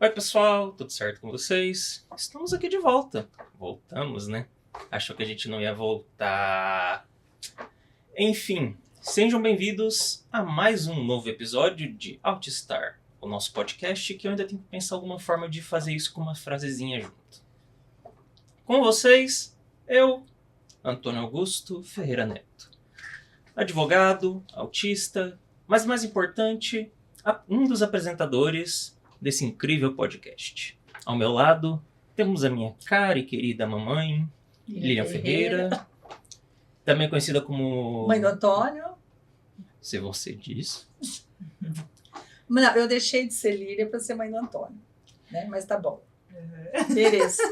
Oi, pessoal, tudo certo com vocês? Estamos aqui de volta. Voltamos, né? Achou que a gente não ia voltar. Enfim, sejam bem-vindos a mais um novo episódio de Outstar, o nosso podcast, que eu ainda tenho que pensar alguma forma de fazer isso com uma frasezinha junto. Com vocês, eu, Antônio Augusto Ferreira Neto. Advogado, autista, mas mais importante, um dos apresentadores desse incrível podcast. Ao meu lado, temos a minha cara e querida mamãe, Lilian Ferreira, também conhecida como... Mãe do Antônio. Se você diz. Não, eu deixei de ser Lília para ser mãe do Antônio, né? Mas tá bom. Beleza.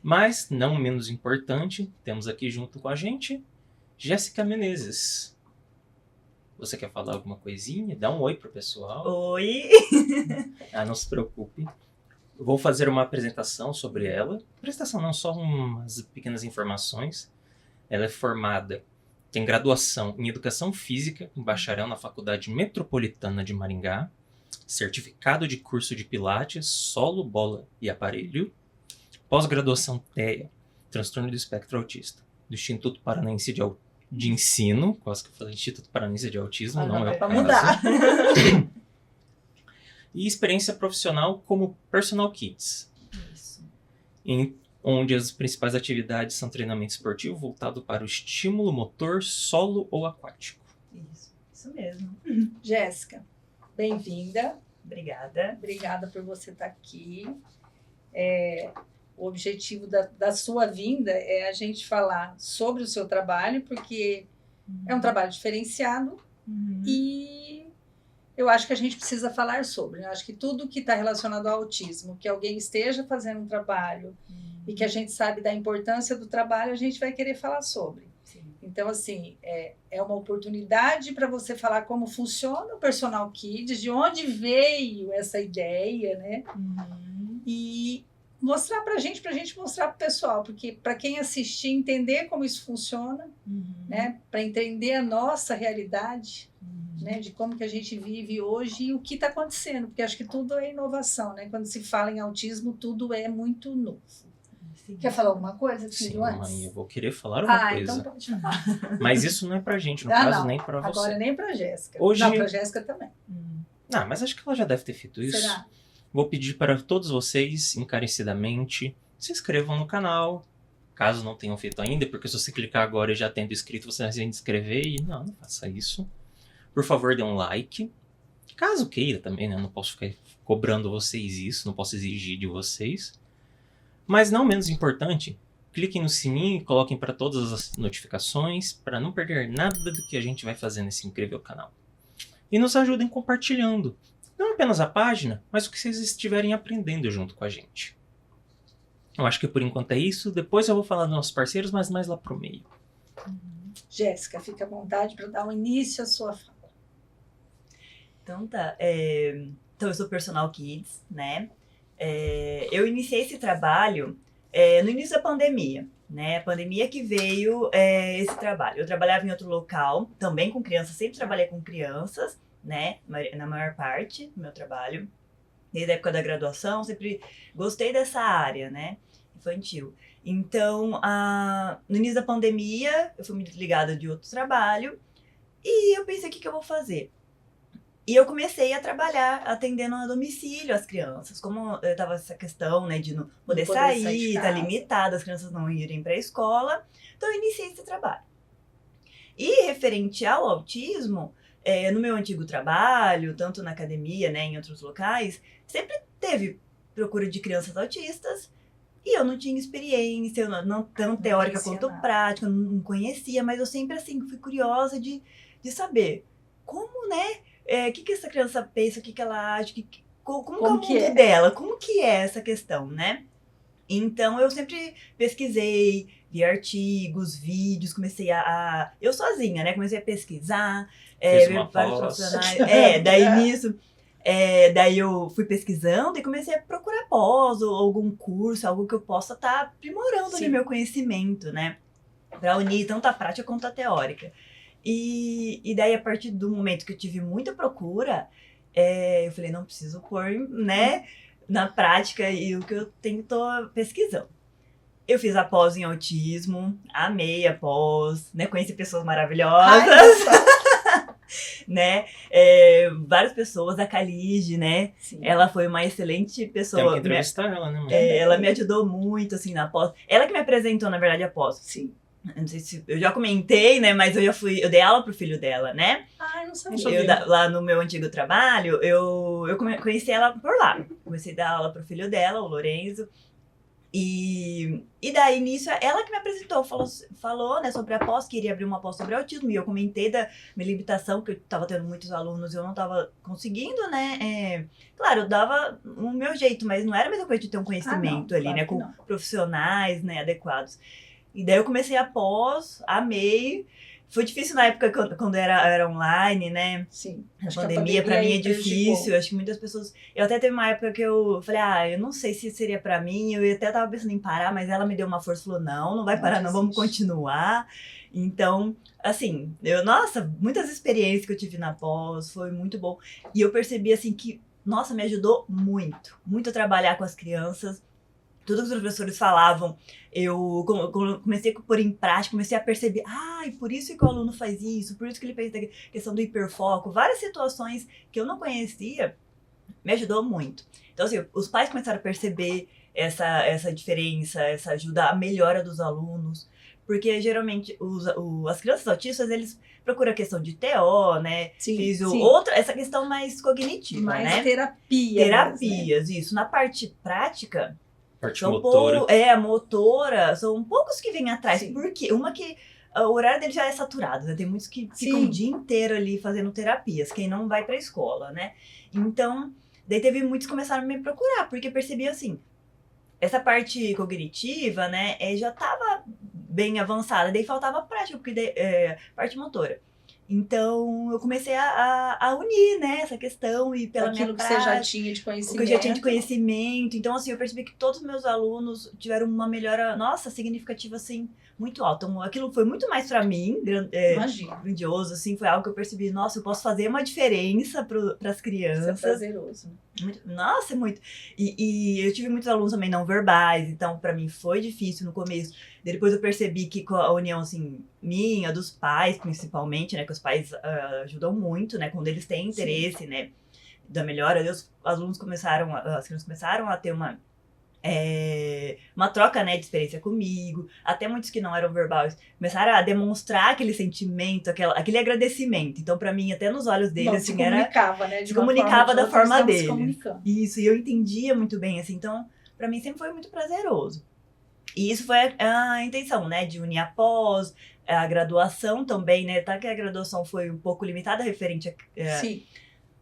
Mas, não menos importante, temos aqui junto com a gente, Jéssica Menezes. Você quer falar alguma coisinha? Dá um oi pro pessoal. Oi! Não se preocupe. Eu vou fazer uma apresentação sobre ela. Apresentação não, só umas pequenas informações. Ela é formada, tem graduação em Educação Física, em bacharel na Faculdade Metropolitana de Maringá, certificado de curso de Pilates, solo, bola e aparelho, pós-graduação TEA, transtorno do espectro autista, do Instituto Paranaense de Ensino, quase que eu falei Instituto Paranaense de Autismo, não é o caso. Mudar. E experiência profissional como Personal Kids. Isso. Onde as principais atividades são treinamento esportivo voltado para o estímulo motor solo ou aquático. Isso mesmo. Jéssica, bem-vinda. Obrigada. Obrigada por você estar aqui. O objetivo da sua vinda é a gente falar sobre o seu trabalho, porque é um trabalho diferenciado e eu acho que a gente precisa falar sobre. Eu acho que tudo que está relacionado ao autismo, que alguém esteja fazendo um trabalho e que a gente sabe da importância do trabalho, a gente vai querer falar sobre. Sim. Então, assim, é uma oportunidade para você falar como funciona o Personal Kids, de onde veio essa ideia, né? E mostrar para a gente mostrar para o pessoal, porque para quem assistir, entender como isso funciona, né? Para entender a nossa realidade, né? De como que a gente vive hoje e o que está acontecendo, porque acho que tudo é inovação, né? Quando se fala em autismo, tudo é muito novo. Sim. Quer falar alguma coisa, Sim, filho, antes? mãe, eu vou querer falar uma coisa. Então pode falar. Mas isso não é pra gente, no caso, não. nem pra você. Agora nem pra Jéssica. Hoje... Não, pra Jéssica também. Não, mas acho que ela já deve ter feito isso. Será? Vou pedir para todos vocês, encarecidamente, se inscrevam no canal, caso não tenham feito ainda, porque se você clicar agora e já tendo inscrito, você vai se inscrever e não faça isso. Por favor, dê um like. Caso queira também, né? Eu não posso ficar cobrando vocês isso, não posso exigir de vocês. Mas não menos importante, cliquem no sininho e coloquem para todas as notificações para não perder nada do que a gente vai fazer nesse incrível canal. E nos ajudem compartilhando. Não apenas a página, mas o que vocês estiverem aprendendo junto com a gente. Eu acho que por enquanto é isso. Depois eu vou falar dos nossos parceiros, mas mais lá pro meio. Jéssica, fica à vontade para dar um início à sua fala. Então tá. Então eu sou Personal Kids, né? Eu iniciei esse trabalho no início da pandemia, né? A pandemia que veio esse trabalho. Eu trabalhava em outro local, também com crianças, sempre trabalhei com crianças, né? Na maior parte do meu trabalho. Desde a época da graduação, sempre gostei dessa área, né? Infantil. Então, no início da pandemia, eu fui me desligada de outro trabalho e eu pensei, o que eu vou fazer? E eu comecei a trabalhar atendendo a domicílio as crianças. Como eu tava essa questão, né, de não poder sair, tá limitada, as crianças não irem para a escola. Então, eu iniciei esse trabalho. E referente ao autismo, no meu antigo trabalho, tanto na academia, né, em outros locais, sempre teve procura de crianças autistas e eu não tinha experiência, não tão teórica quanto prática, não conhecia, mas eu sempre, assim, fui curiosa de saber como, né, o que essa criança pensa, o que ela acha, como que é o mundo dela, como que é essa questão, né? Então, eu sempre pesquisei, vi artigos, vídeos, comecei eu sozinha, né? Comecei a pesquisar, Fez uma vários pós. profissionais. Daí nisso, daí eu fui pesquisando e comecei a procurar pós ou algum curso, algo que eu possa estar aprimorando ali meu conhecimento, né? Para unir tanto a prática quanto a teórica. E daí, a partir do momento que eu tive muita procura, eu falei, não preciso pôr, né, na prática e o que eu tô pesquisando. Eu fiz a pós em autismo, amei a pós, né? Conheci pessoas maravilhosas, né? Várias pessoas, a Khalid, né? Sim. Ela foi uma excelente pessoa. Temos que entrevistar ela, né, mãe? Ela me ajudou muito, assim, na pós. Ela que me apresentou, na verdade, a pós. Sim. Eu não sei se eu já comentei, né? Mas eu dei aula pro filho dela, né? Ah, eu não sabia. Lá no meu antigo trabalho, eu conheci ela por lá. Comecei a dar aula pro filho dela, o Lorenzo. E daí, nisso, ela que me apresentou, falou, né, sobre a pós, que iria abrir uma pós sobre autismo, e eu comentei da minha limitação, que eu tava tendo muitos alunos e eu não tava conseguindo, né, claro, eu dava o meu jeito, mas não era a mesma coisa de ter um conhecimento ali, claro, né, com não. profissionais, né, adequados. E daí eu comecei a pós, amei. Foi difícil na época quando era online, né? Sim. A pandemia pra mim é difícil. prejudicou. Acho que muitas pessoas... Eu até teve uma época que eu falei, eu não sei se seria pra mim. Eu até tava pensando em parar, mas ela me deu uma força e falou, não vai parar não, vamos continuar. Então, assim, muitas experiências que eu tive na pós, foi muito bom. E eu percebi, assim, que, nossa, me ajudou muito. Muito a trabalhar com as crianças. Tudo que os professores falavam, eu comecei a pôr em prática, comecei a perceber, por isso que o aluno faz isso, por isso que ele fez a questão do hiperfoco, várias situações que eu não conhecia, me ajudou muito. Então, assim, os pais começaram a perceber essa diferença, essa ajuda, a melhora dos alunos, porque geralmente as crianças autistas, eles procuram a questão de TO, né? Sim, Fiz sim. essa questão mais cognitiva, Mais né? Terapias, né? Isso. Na parte prática, Parte motora. A motora, são poucos que vêm atrás. Sim. Porque uma que o horário dele já é saturado, né? Tem muitos que ficam o dia inteiro ali fazendo terapias, quem não vai pra escola, né? Então, daí teve muitos que começaram a me procurar, porque percebi assim, essa parte cognitiva, né, já tava bem avançada, daí faltava prática, porque parte motora. Então, eu comecei a unir, né, essa questão e pela aquilo minha que prática, você já tinha de conhecimento. o que eu já tinha de conhecimento. Então, assim, eu percebi que todos os meus alunos tiveram uma melhora, significativa, assim, muito alta. Então, aquilo foi muito mais pra mim, Imagina. grandioso, assim, foi algo que eu percebi, eu posso fazer uma diferença pras crianças. Isso é prazeroso. Muito. Muito. E eu tive muitos alunos também não verbais, então pra mim foi difícil no começo. Depois eu percebi que com a união, assim, minha, dos pais, principalmente, né, que os pais ajudam muito, né, quando eles têm interesse, sim, né, da melhora, as crianças começaram a ter uma troca, né, de experiência comigo, até muitos que não eram verbais começaram a demonstrar aquele sentimento, aquele agradecimento. Então, pra mim, até nos olhos deles, assim, se comunicava da forma deles. Isso, e eu entendia muito bem, assim, então, pra mim sempre foi muito prazeroso. E isso foi a intenção, né, de unir a pós, a graduação também, né, tá que a graduação foi um pouco limitada referente a sim,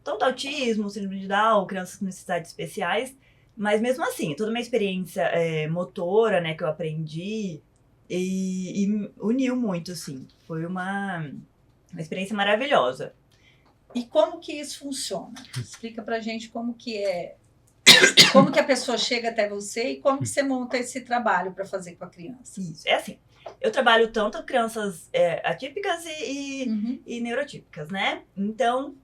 tanto autismo, síndrome de Down, crianças com necessidades especiais, mas mesmo assim, toda uma experiência motora, né, que eu aprendi e uniu muito, assim. Foi uma experiência maravilhosa. E como que isso funciona? Explica pra gente como que como que a pessoa chega até você e como que você monta esse trabalho para fazer com a criança. Isso, é assim. Eu trabalho tanto crianças atípicas e neurotípicas, né? Então,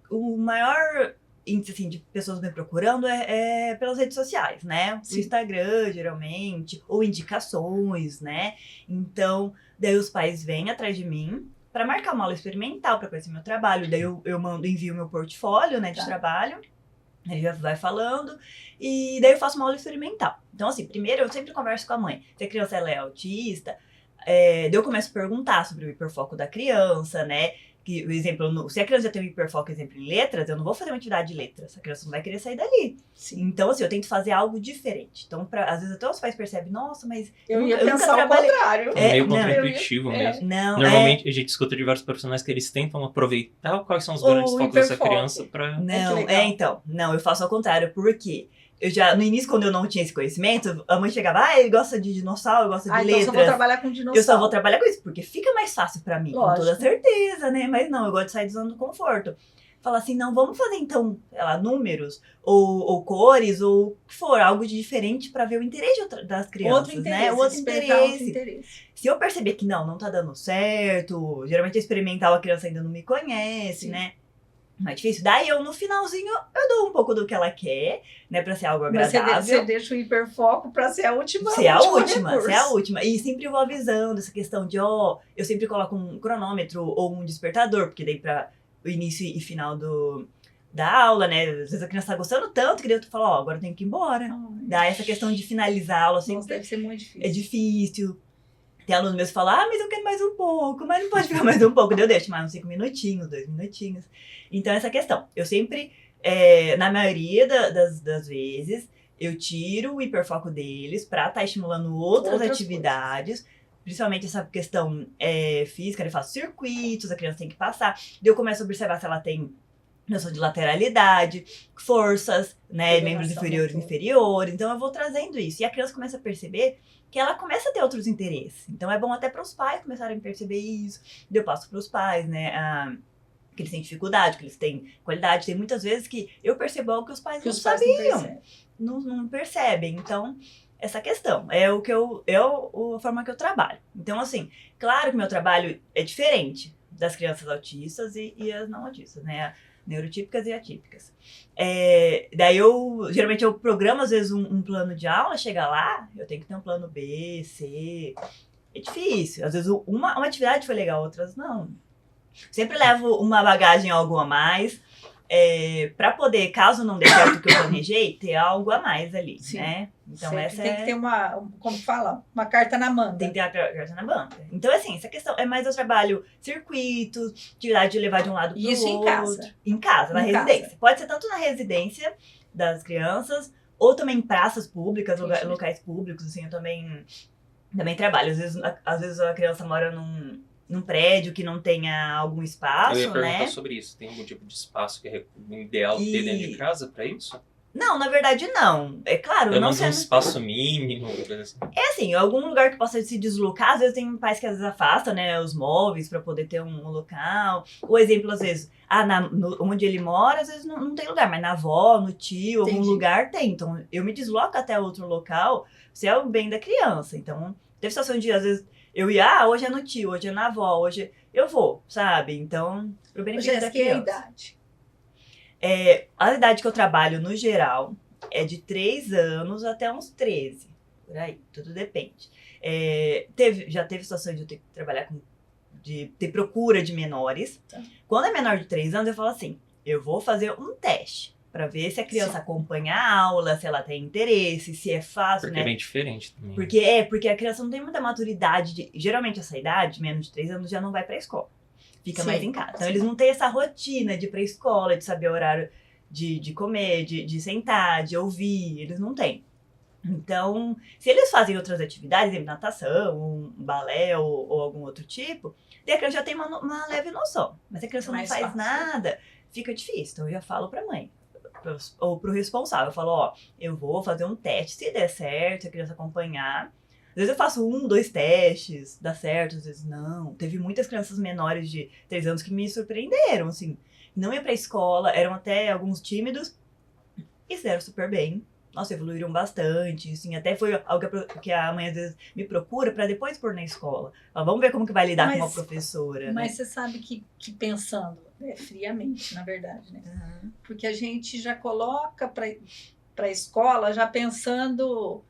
o maior índice, assim, de pessoas me procurando é pelas redes sociais, né? Sim. O Instagram, geralmente, ou indicações, né? Então, daí os pais vêm atrás de mim para marcar uma aula experimental, para conhecer meu trabalho. Daí eu envio meu portfólio, né, de trabalho. Ele já vai falando, e daí eu faço uma aula experimental. Então, assim, primeiro eu sempre converso com a mãe. Se a criança ela é autista, daí eu começo a perguntar sobre o hiperfoco da criança, né? Que, por exemplo, se a criança já tem um hiperfoco, exemplo, em letras, eu não vou fazer uma atividade de letras. A criança não vai querer sair dali. Sim. Então, assim, eu tento fazer algo diferente. Então, às vezes até os pais percebem, nossa, mas eu ia pensar o contrário. É meio contraintuitivo mesmo. Normalmente, a gente escuta de vários profissionais que eles tentam aproveitar quais são os grandes focos dessa criança para... Não, eu faço ao contrário, porque no início, quando eu não tinha esse conhecimento, a mãe chegava, ele gosta de dinossauro, gosta de letras. Então eu só vou trabalhar com dinossauro. Eu só vou trabalhar com isso, porque fica mais fácil pra mim, lógico, com toda certeza, né? Mas não, eu gosto de sair da zona do conforto. Falar assim, não, vamos fazer então, números, ou cores, ou o que for, algo de diferente pra ver o interesse das crianças, né? Outro interesse. Se eu perceber que não tá dando certo, geralmente é experimental, a criança ainda não me conhece, sim, né? mais difícil. Daí eu, no finalzinho, eu dou um pouco do que ela quer, né, pra ser algo agradável. Mas você deixa o hiperfoco pra ser a última. Ser a última. E sempre vou avisando essa questão de, eu sempre coloco um cronômetro ou um despertador, porque daí pra o início e final da aula, né, às vezes a criança tá gostando tanto que daí eu falo, agora eu tenho que ir embora. Daí essa questão de finalizar a aula sempre... Nossa, deve ser muito difícil. É difícil. Tem alunos meus que falam, mas eu quero mais um pouco, mas não pode ficar mais um pouco. Daí eu deixo mais uns 5 minutinhos, 2 minutinhos. Então, essa questão. Eu sempre, na maioria das vezes, eu tiro o hiperfoco deles pra estar estimulando outras atividades. Coisas. Principalmente essa questão física, eu faço circuitos, a criança tem que passar. Daí eu começo a observar se ela tem noção de lateralidade, forças, né, membros inferiores e inferiores. Então, eu vou trazendo isso. E a criança começa a perceber que ela começa a ter outros interesses. Então, é bom até para os pais começarem a perceber isso. Eu passo para os pais, né, que eles têm dificuldade, que eles têm qualidade. Tem muitas vezes que eu percebo algo que os pais não sabiam. Não percebem. Então, essa questão é a forma que eu trabalho. Então, assim, claro que meu trabalho é diferente das crianças autistas e as não autistas, né? Neurotípicas e atípicas. Daí geralmente eu programo às vezes um plano de aula, chega lá, eu tenho que ter um plano B, C, é difícil. Às vezes uma atividade foi legal, outras não. Sempre levo uma bagagem, algo a mais, para poder, caso não dê certo o que eu planejei, ter algo a mais ali, Sim. Né? Então sempre tem que ter uma carta na manga. Tem que ter a carta na manga. Então, assim, essa questão é mais eu trabalho circuitos, atividade de levar de um lado para o outro. Isso em casa. Em casa, na residência. Pode ser tanto na residência das crianças, ou também em praças públicas, locais públicos, assim, eu também trabalho. Às vezes a criança mora num prédio que não tenha algum espaço, né? Eu ia perguntar sobre isso. Tem algum tipo de espaço que é ideal ter dentro de casa para isso? Não, na verdade não. É claro, pelo menos um espaço mínimo. Assim. É assim, algum lugar que possa se deslocar. Às vezes tem pais que às vezes afastam, né, os móveis para poder ter um local. O exemplo, às vezes, onde ele mora, às vezes não tem lugar, mas na avó, no tio, algum lugar tem. Então, eu me desloco até outro local, se é o bem da criança. Então, teve situação de, às vezes, eu ia, hoje é no tio, hoje é na avó, hoje eu vou, sabe? Então, pro benefício da criança. Que idade? A idade que eu trabalho, no geral, é de 3 anos até uns 13. Por aí, tudo depende. Já teve situação de eu ter que trabalhar de ter procura de menores. Tá. Quando é menor de 3 anos, eu falo assim, eu vou fazer um teste para ver se a criança acompanha a aula, se ela tem interesse, se é fácil, porque né? É bem diferente também. Porque a criança não tem muita maturidade. Geralmente, essa idade, menos de 3 anos, já não vai para a escola. Fica mais em casa. Então, eles não têm essa rotina de ir pra escola, de saber o horário de comer, de sentar, de ouvir. Eles não têm. Então, se eles fazem outras atividades, natação, um balé ou algum outro tipo, daí a criança já tem uma leve noção. Mas se a criança não faz nada, fica difícil. Então, eu já falo pra mãe. Ou pro responsável. Eu falo, eu vou fazer um teste. Se der certo, se a criança acompanhar... Às vezes eu faço 1, 2 testes, dá certo, às vezes não. Teve muitas crianças menores de 3 anos que me surpreenderam, assim. Não ia pra escola, eram até alguns tímidos e se deram super bem. Nossa, evoluíram bastante, assim. Até foi algo que a mãe às vezes me procura pra depois pôr na escola. Fala, vamos ver como que vai lidar com uma professora, Mas você sabe que pensando, friamente, na verdade, né? Uhum. Porque a gente já coloca pra escola já pensando...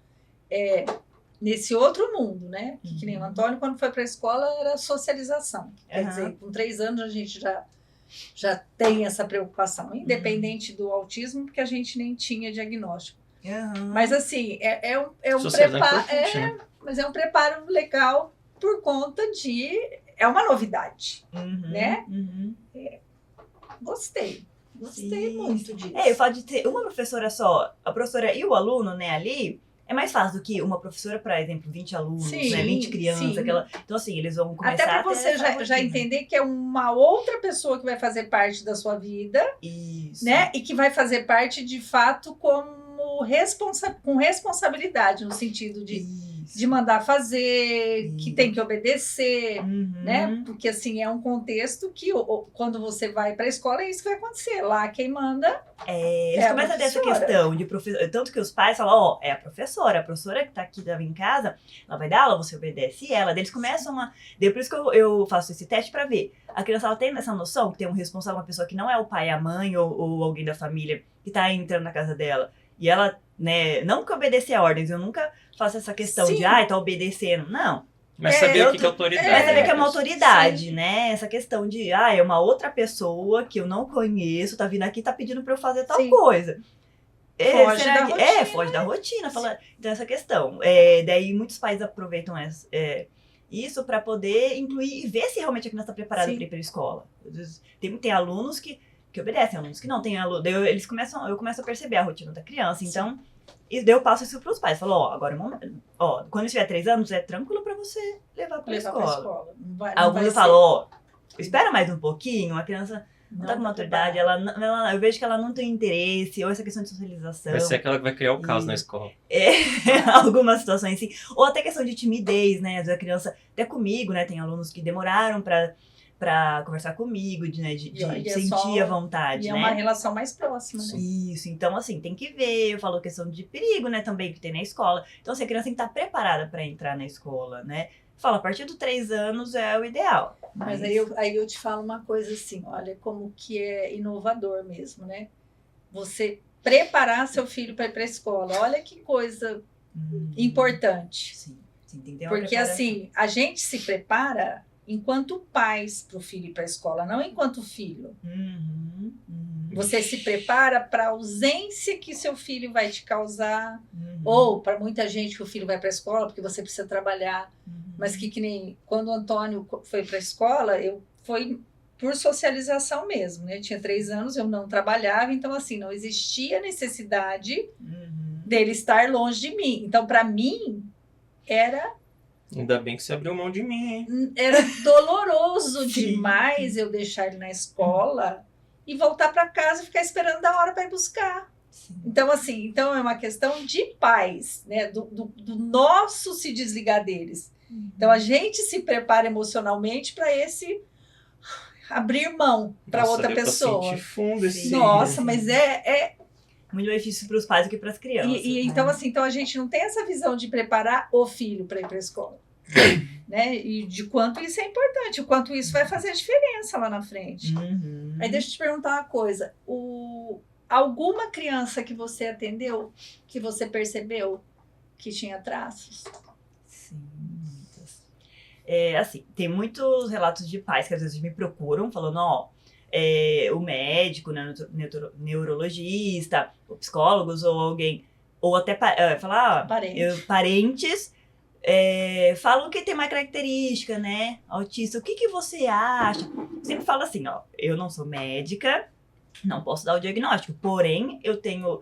nesse outro mundo, né? Que nem o Antônio, quando foi para a escola, era socialização. Quer dizer, com 3 anos a gente já tem essa preocupação, independente do autismo, porque a gente nem tinha diagnóstico. Mas assim, é um preparo, né? Mas é um preparo legal por conta de... É uma novidade, né? Gostei muito disso. Eu falo de ter uma professora só, a professora e o aluno, né, ali... É mais fácil do que uma professora, por exemplo, 20 alunos, né, 20 crianças. Então, assim, eles vão começar até para você já entender que é uma outra pessoa que vai fazer parte da sua vida. Isso. Né? E que vai fazer parte, de fato, com responsabilidade, no sentido de de mandar fazer, que Isso. tem que obedecer, Uhum. né? Porque assim, é um contexto que quando você vai para a escola, é isso que vai acontecer. Lá quem manda Eles é a começam a ter essa professora. questão de professor. Tanto que os pais falam, ó, é a professora que tá aqui em casa, ela vai dar aula, você obedece ela. Daí eles começam a. Daí por isso que eu faço esse teste pra ver. A criança ela tem essa noção que tem um responsável, uma pessoa que não é o pai, a mãe ou alguém da família que tá entrando na casa dela. E ela, né, não que obedecer a ordens, eu nunca faço essa questão Sim. de, tá obedecendo. Não. Mas saber o que é autoridade. Vai saber que é uma né? autoridade, né? Essa questão de, é uma outra pessoa que eu não conheço, tá vindo aqui e tá pedindo pra eu fazer tal Sim. coisa. Foge Será da que- rotina. foge da rotina. Então, essa questão. Daí, muitos pais aproveitam isso pra poder incluir e ver se realmente a criança tá preparada Sim. pra ir pra escola. Às vezes, tem alunos que obedecem, alunos que não. Tem alunos, daí eu começo a perceber a rotina da criança. Então, e daí eu passo isso pros pais. Falo, agora, quando tiver 3 anos, é tranquilo pra você levar pra escola. Não vai Alguns eu ser- falo, espera mais um pouquinho, a criança não tá com tá maturidade, eu vejo que ela não tem interesse, ou essa questão de socialização. Vai ser aquela que vai criar o caos na escola. Algumas situações assim. Ou até questão de timidez, né? Às vezes a criança, até comigo, né? Tem alunos que demoraram pra conversar comigo, de E é sentir só- a vontade, E é né? uma relação mais próxima, né? Isso, então assim, tem que ver, eu falo questão de perigo, né, também que tem na escola. Então assim, a criança tem que estar preparada para entrar na escola, né? Fala, a partir dos 3 anos é o ideal. Mas aí eu te falo uma coisa assim, olha como que é inovador mesmo, né? Você preparar seu filho para ir para a escola, olha que coisa importante. Sim, tem que ter uma Porque preparação. assim, a gente se prepara enquanto pais para o filho ir para a escola, não enquanto filho. Uhum. Você se prepara para a ausência que seu filho vai te causar, Uhum. ou para muita gente que o filho vai para a escola porque você precisa trabalhar. Uhum. Mas que nem quando o Antônio foi para a escola, foi por socialização mesmo, né? Eu tinha 3 anos, eu não trabalhava, então assim, não existia necessidade dele estar longe de mim. Então, para mim, era Ainda bem que você abriu mão de mim, hein? doloroso Sim. demais eu deixar ele na escola e voltar para casa e ficar esperando da hora para ir buscar. Sim. Então, assim, é uma questão de pais, né? Do nosso se desligar deles. Então, a gente se prepara emocionalmente para esse abrir mão para Nossa, outra deu pra pessoa. sentir fundo esse... Sim. Nossa, mas é Muito benefício para os pais do que para as crianças. E, né? então, assim, a gente não tem essa visão de preparar o filho para ir para a escola. Né? E de quanto isso é importante, o quanto isso vai fazer diferença lá na frente. Uhum. Aí deixa eu te perguntar uma coisa. Alguma criança que você atendeu, que você percebeu que tinha traços? Sim, muitas. Assim, tem muitos relatos de pais que às vezes me procuram falando, o médico, né, neurologista, ou psicólogos, ou alguém, ou até falar, parentes falam que tem uma característica, né, autista. O que você acha? Eu sempre falo assim, eu não sou médica, não posso dar o diagnóstico, porém eu tenho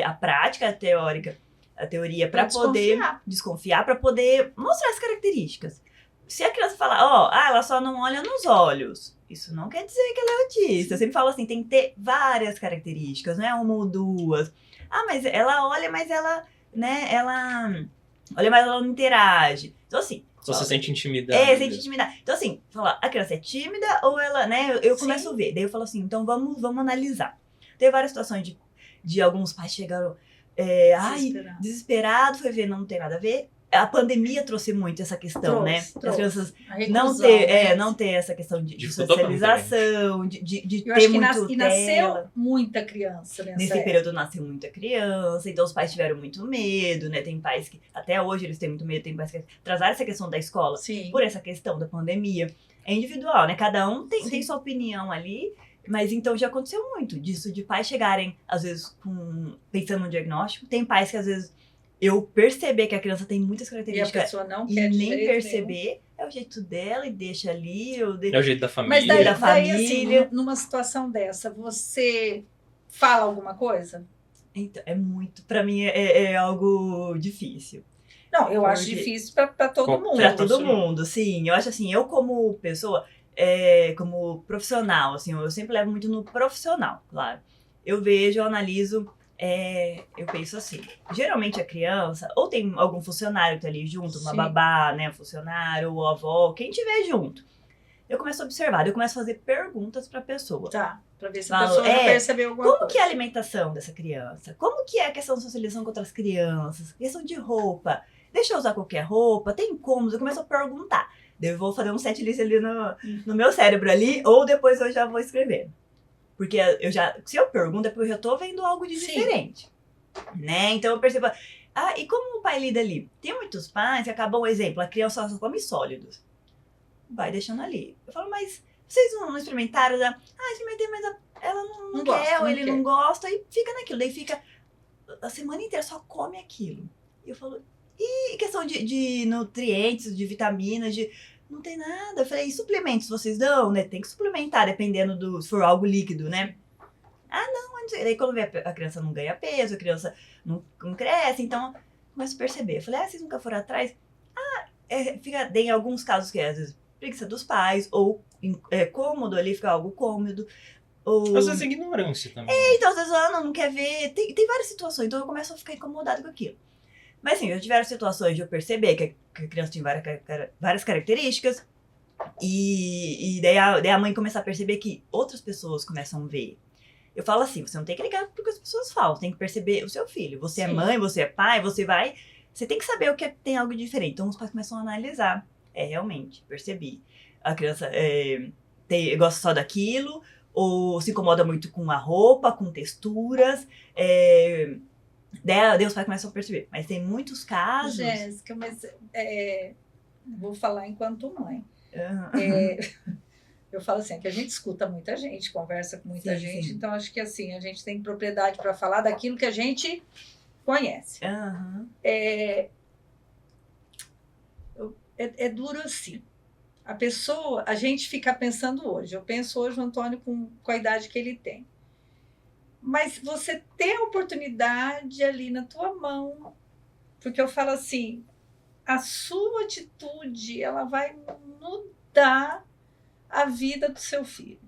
a prática, a teoria para poder desconfiar, para poder mostrar as características. Se a criança falar, ela só não olha nos olhos, isso não quer dizer que ela é autista. Eu sempre falo assim, tem que ter várias características, não é uma ou duas. Mas ela olha, mas ela, né, olha, mas ela não interage. Então assim... Só se sente intimidada. Sente intimidade. Então assim, a criança é tímida ou ela, né, eu começo a ver. Daí eu falo assim, então vamos analisar. Tem várias situações de alguns pais chegaram, desesperado, foi ver, não tem nada a ver. A pandemia trouxe muito essa questão, né? As crianças não ter essa questão de socialização, de ter muito e nasceu muita criança nesse período nasceu muita criança, então os pais tiveram muito medo, né? Tem pais que, até hoje eles têm muito medo, tem pais que atrasaram essa questão da escola por essa questão da pandemia. É individual, né? Cada um tem sua opinião ali, mas então já aconteceu muito disso, de pais chegarem, às vezes, pensando no diagnóstico. Tem pais que, às vezes, eu perceber que a criança tem muitas características e a pessoa não quer nem perceber, é o jeito dela e deixa ali. É o jeito da família. Mas daí assim, numa situação dessa, você fala alguma coisa? Então, é muito, pra mim é algo difícil. Não, eu acho difícil pra todo mundo. Pra todo mundo, sim. Eu acho assim, eu como pessoa, como profissional, assim, eu sempre levo muito no profissional, claro. Eu vejo, eu analiso eu penso assim, geralmente a criança, ou tem algum funcionário que tá ali junto, uma Sim. babá, né, funcionário, ou avó, quem tiver junto. Eu começo a observar, eu começo a fazer perguntas pra pessoa. Tá, pra ver se a Falo, pessoa já percebeu alguma Como coisa. que é a alimentação dessa criança? Como que é a questão da socialização com outras crianças? Questão de roupa. Deixa eu usar qualquer roupa? Tem como? Eu começo a perguntar. Daí eu vou fazer um set list ali no meu cérebro ali, ou depois eu já vou escrever. Porque se eu pergunto é porque eu já tô vendo algo de Sim. diferente. Né? Então eu percebo, e como o pai lida ali? Tem muitos pais que acabam, um exemplo, a criança só come sólidos. Vai deixando ali. Eu falo, mas vocês não experimentaram? Experimentei, mas ela não quer, gosta, ou não ele quer. não gosta, e fica naquilo. Daí fica a semana inteira, só come aquilo. E eu falo, e questão de nutrientes, de vitaminas, não tem nada. Eu falei, e suplementos vocês dão, né? Tem que suplementar, dependendo se for algo líquido, né? Não sei. Daí quando vê a criança não ganha peso, a criança não cresce, então começo a perceber. Eu falei, vocês nunca foram atrás? Tem alguns casos que às vezes preguiça dos pais, ou cômodo ali, fica algo cômodo. Ou... Às vezes ignorância também. Então, às vezes não quer ver. Tem várias situações, então eu começo a ficar incomodado com aquilo. Mas assim, já tiveram situações de eu perceber que a criança tinha várias características, e daí a mãe começa a perceber que outras pessoas começam a ver. Eu falo assim, você não tem que ligar pro que as pessoas falam, você tem que perceber o seu filho. Você é Sim. mãe, você é pai, você tem que saber o que tem algo diferente. Então os pais começam a analisar. Realmente, percebi. A criança gosta só daquilo, ou se incomoda muito com a roupa, com texturas. Daí os pais começam a perceber. Mas tem muitos casos... Jéssica, mas vou falar enquanto mãe. Eu falo assim, que a gente escuta muita gente, conversa com muita gente, sim. então acho que assim, a gente tem propriedade para falar daquilo que a gente conhece. É duro assim. A gente fica pensando hoje. Eu penso hoje o Antônio com a idade que ele tem. Mas você tem a oportunidade ali na tua mão, porque eu falo assim, a sua atitude, ela vai mudar a vida do seu filho.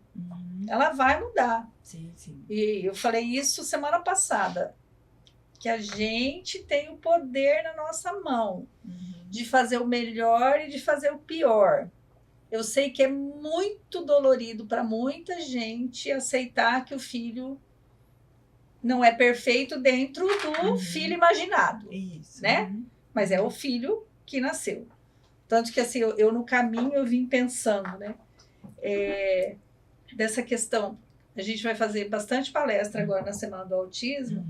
Ela vai mudar. Sim, sim. E eu falei isso semana passada, que a gente tem o poder na nossa mão de fazer o melhor e de fazer o pior. Eu sei que é muito dolorido para muita gente aceitar que o filho não é perfeito dentro do filho imaginado. Isso. Né? Mas é o filho que nasceu. Tanto que assim, eu no caminho eu vim pensando, né? Dessa questão. A gente vai fazer bastante palestra agora na Semana do Autismo.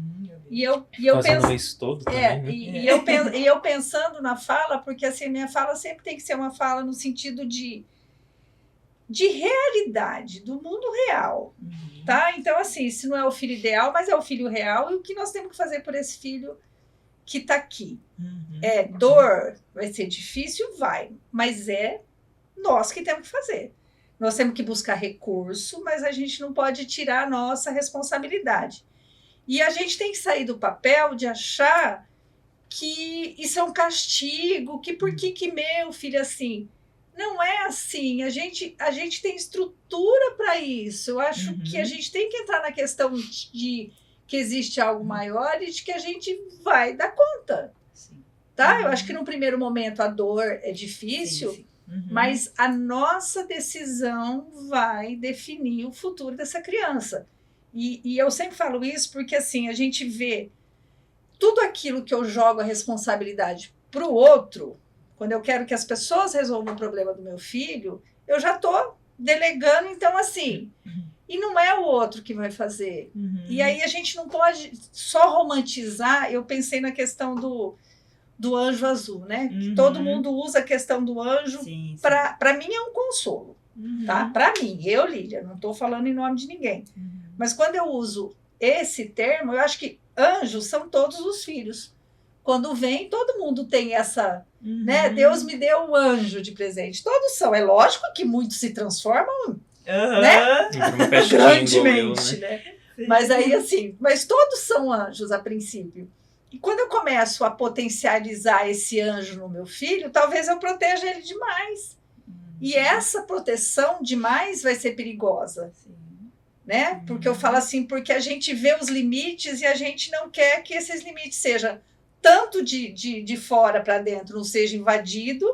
E eu Fazendo isso todo também, né? e eu pensando na fala, porque assim, minha fala sempre tem que ser uma fala no sentido de realidade, do mundo real. Tá? Então, assim, se não é o filho ideal, mas é o filho real, e o que nós temos que fazer por esse filho que está aqui? Dor, vai ser difícil? Vai, mas é nós que temos que fazer. Nós temos que buscar recurso, mas a gente não pode tirar a nossa responsabilidade. E a gente tem que sair do papel de achar que isso é um castigo, que por que meu filho é assim? Não é assim, a gente tem estrutura para isso. Eu acho que a gente tem que entrar na questão de que existe algo maior e de que a gente vai dar conta. Sim. Tá? Eu acho que no primeiro momento a dor é difícil, Sim. mas a nossa decisão vai definir o futuro dessa criança. E eu sempre falo isso porque assim, a gente vê tudo aquilo que eu jogo a responsabilidade para o outro. Quando eu quero que as pessoas resolvam o problema do meu filho, eu já estou delegando, então assim, e não é o outro que vai fazer. E aí a gente não pode só romantizar. Eu pensei na questão do anjo azul, né? Que todo mundo usa a questão do anjo. Para mim é um consolo, tá? Para mim, eu, Lília, não estou falando em nome de ninguém. Mas quando eu uso esse termo, eu acho que anjos são todos os filhos. Quando vem, todo mundo tem essa... né? Deus me deu um anjo de presente. Todos são. É lógico que muitos se transformam, né? Grandemente, né? Mas aí, assim, mas todos são anjos a princípio. E quando eu começo a potencializar esse anjo no meu filho, talvez eu proteja ele demais. E essa proteção demais vai ser perigosa. né? Porque eu falo assim, porque a gente vê os limites e a gente não quer que esses limites sejam tanto de fora para dentro, não seja invadido,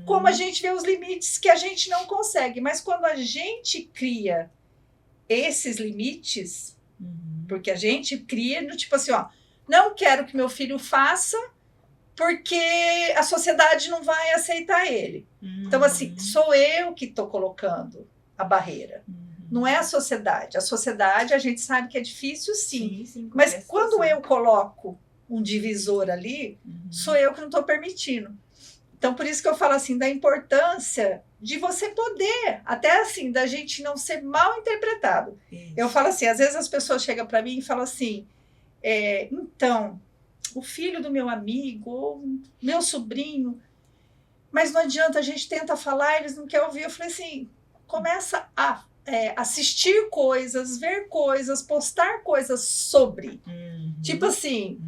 como a gente vê os limites que a gente não consegue. Mas quando a gente cria esses limites, porque a gente cria no tipo assim, ó, não quero que meu filho faça porque a sociedade não vai aceitar ele. Então, assim, sou eu que estou colocando a barreira. Não é a sociedade. A sociedade, a gente sabe que é difícil, sim. Mas quando eu coloco um divisor ali, sou eu que não estou permitindo. Então, por isso que eu falo assim, da importância de você poder, até assim, da gente não ser mal interpretado. Isso. Eu falo assim, às vezes as pessoas chegam para mim e falam assim, então, o filho do meu amigo, ou meu sobrinho, mas não adianta, a gente tenta falar, eles não querem ouvir. Eu falei assim, começa a assistir coisas, ver coisas, postar coisas sobre. Tipo assim,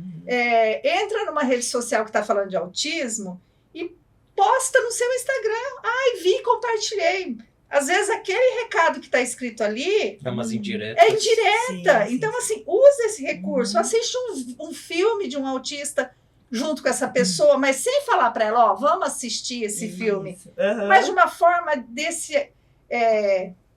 entra numa rede social que está falando de autismo e posta no seu Instagram. Ai, vi, compartilhei. Às vezes aquele recado que está escrito ali dá umas indiretas. É indireta. Sim, então, assim, usa esse recurso. Assiste um filme de um autista junto com essa pessoa, mas sem falar para ela, ó, vamos assistir esse filme. Mas de uma forma desse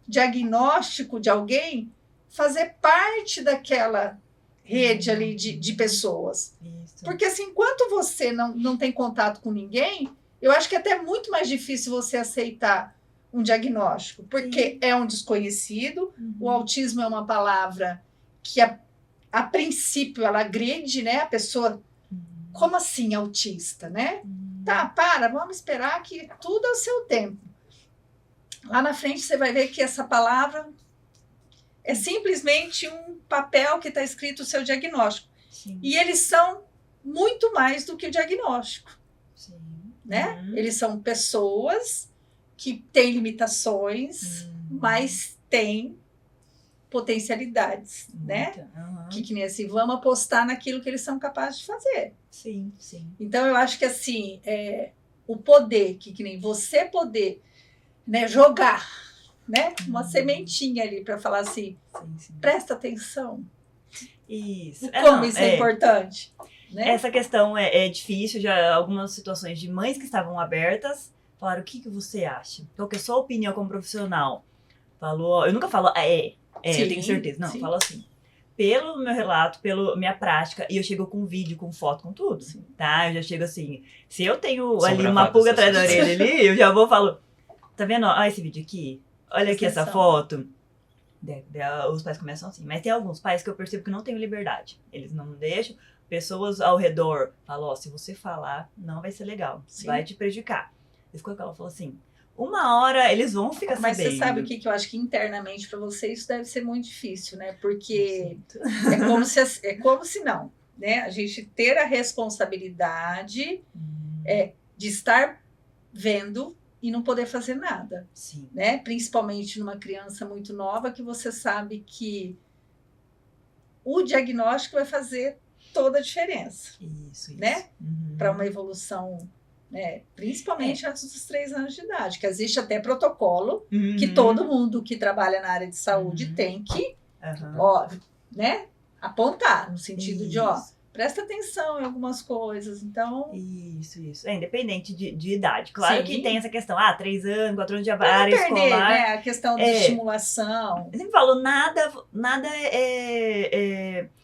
diagnóstico de alguém fazer parte daquela rede ali de pessoas. Isso. Porque, assim, enquanto você não tem contato com ninguém, eu acho que é até muito mais difícil você aceitar um diagnóstico, porque é um desconhecido, o autismo é uma palavra que a princípio ela agride, né, a pessoa, como assim autista, né? Tá, vamos esperar que tudo ao seu tempo. Lá na frente você vai ver que essa palavra é simplesmente um papel que está escrito o seu diagnóstico. Sim. E eles são muito mais do que o diagnóstico. Sim. Né? Eles são pessoas que têm limitações, mas têm potencialidades, né? Que nem assim, vamos apostar naquilo que eles são capazes de fazer. Sim. Então, eu acho que assim, o poder, que nem você poder, né, jogar, né, uma sementinha ali para falar assim, presta atenção. Isso. Como isso é importante. Né? Essa questão é difícil, já algumas situações de mães que estavam abertas falaram, o que você acha? Qual que é a sua opinião como profissional? Falou, eu nunca falo, eu tenho certeza. Não, eu falo assim, pelo meu relato, pela minha prática, e eu chego com vídeo, com foto, com tudo, tá? Eu já chego assim, se eu tenho ali uma pulga atrás da orelha ali, eu já vou e falo, tá vendo? Olha esse vídeo aqui, olha aqui essa foto. Os pais começam assim, mas tem alguns pais que eu percebo que não têm liberdade. Eles não deixam, pessoas ao redor falam, se você falar, não vai ser legal, vai te prejudicar. Ficou que ela falou assim, uma hora eles vão ficar sabendo. Mas você sabe o que eu acho que internamente para você isso deve ser muito difícil, né? Porque é como se não, né? A gente ter a responsabilidade de estar vendo e não poder fazer nada. Sim. Né? Principalmente numa criança muito nova que você sabe que o diagnóstico vai fazer toda a diferença. Isso. Né? Para uma evolução... principalmente antes dos 3 anos de idade, que existe até protocolo que todo mundo que trabalha na área de saúde tem que né, apontar, no sentido de, presta atenção em algumas coisas, então... Isso. Independente de idade. Claro que tem essa questão, 3 anos, 4 anos de área escolar. Né, a questão de estimulação. Eu sempre falo, nada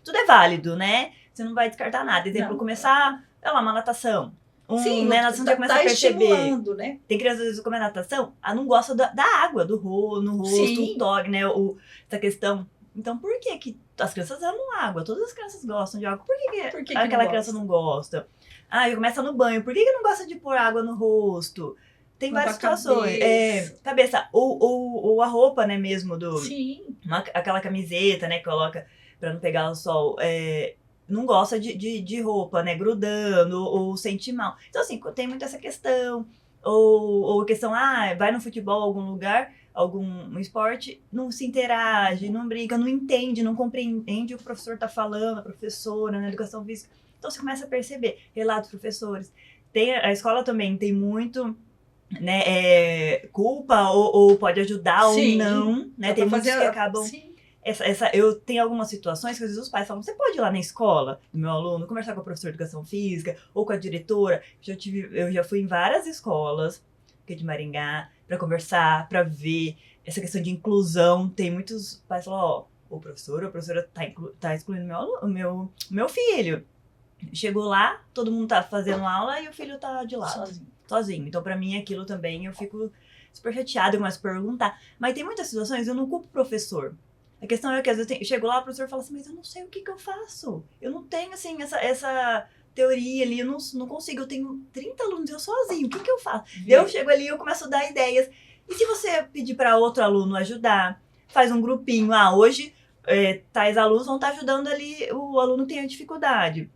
tudo é válido, né? Você não vai descartar nada. Exemplo, começar, uma natação. Natação já começa a perceber. Né? Tem crianças, às vezes, como natação, não gosta da água, no rosto, o toque, né? Essa questão. Então, por que as crianças amam água? Todas as crianças gostam de água. Por que aquela criança não gosta? Começa no banho. Por que não gosta de pôr água no rosto? Tem várias situações. Cabeça. Ou a roupa, né, mesmo aquela camiseta, né, que coloca pra não pegar o sol. Não gosta de roupa, né, grudando, ou sente mal. Então, assim, tem muito essa questão. Ou questão, vai no futebol, algum lugar, algum esporte, não se interage, não brinca, não entende, não compreende o que o professor tá falando, a professora, na educação física. Então, você começa a perceber relatos dos professores. A escola também tem muito... né, culpa, ou pode ajudar ou não, né? Tem muitos que acabam Eu tenho algumas situações que às vezes os pais falam, você pode ir lá na escola do meu aluno, conversar com o professor de educação física ou com a diretora. Eu já fui em várias escolas aqui de Maringá para conversar, para ver essa questão de inclusão. Tem muitos pais que falam, ó, a professora tá excluindo o meu filho. Chegou lá, todo mundo tá fazendo aula e o filho tá de lado. Sozinho. Então, pra mim, aquilo também, eu fico super chateada, eu começo a perguntar. Mas tem muitas situações, eu não culpo o professor. A questão é que às vezes eu chego lá, o professor fala assim, mas eu não sei o que eu faço. Eu não tenho, assim, essa teoria ali, eu não consigo. Eu tenho 30 alunos, eu sozinho, o que eu faço? Eu chego ali e eu começo a dar ideias. E se você pedir para outro aluno ajudar, faz um grupinho. Hoje, tais alunos vão estar ajudando ali o aluno que tem a dificuldade.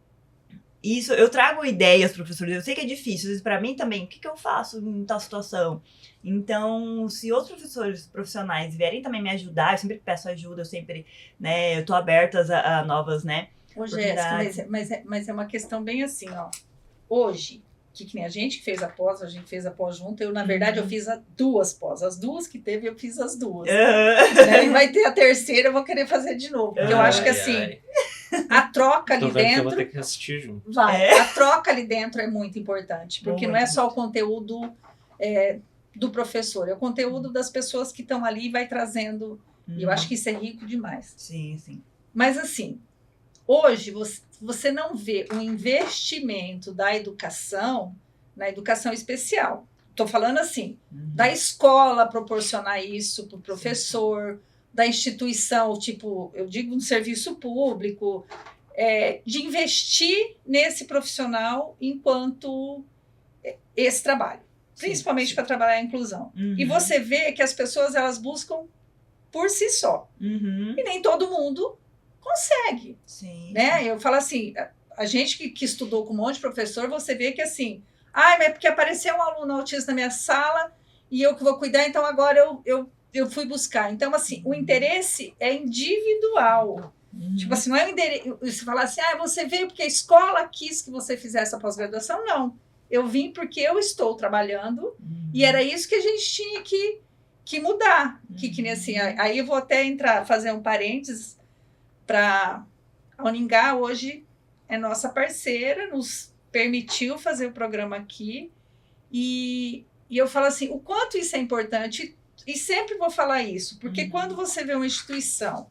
Isso, eu trago ideias, professores, eu sei que é difícil, às vezes para mim também, o que eu faço em tal situação? Então, se outros professores profissionais vierem também me ajudar, eu sempre peço ajuda, eu sempre, né, eu tô aberta a novas, né, Ô, Jéssica, mas é uma questão bem assim, ó. Hoje, que nem a gente que fez a pós junto, eu, na verdade, eu fiz 2 pós. As 2 que teve, eu fiz as 2. Né? E vai ter a terceira, eu vou querer fazer de novo. Porque eu acho que, assim, a troca ali dentro... Eu vou ter que assistir junto. A troca ali dentro é muito importante. Porque não é só o conteúdo do professor. É o conteúdo das pessoas que estão ali e vai trazendo... E eu acho que isso é rico demais. Sim, sim. Mas, assim... Hoje, você não vê um investimento da educação na educação especial. Estou falando assim, da escola proporcionar isso para o professor, da instituição, tipo, eu digo no serviço público, de investir nesse profissional enquanto esse trabalho, principalmente para trabalhar a inclusão. E você vê que as pessoas, elas buscam por si só. E nem todo mundo consegue, né? Eu falo assim, a gente que estudou com um monte de professor, você vê que assim, mas é porque apareceu um aluno autista na minha sala e eu que vou cuidar, então agora eu fui buscar. Então, assim, o interesse é individual. Tipo assim, não é o interesse, você fala assim, você veio porque a escola quis que você fizesse a pós-graduação, não. Eu vim porque eu estou trabalhando e era isso que a gente tinha que mudar. Que nem assim, aí eu vou até fazer um parênteses, a Uningá hoje é nossa parceira, nos permitiu fazer o programa aqui, e eu falo assim, o quanto isso é importante, e sempre vou falar isso, porque quando você vê uma instituição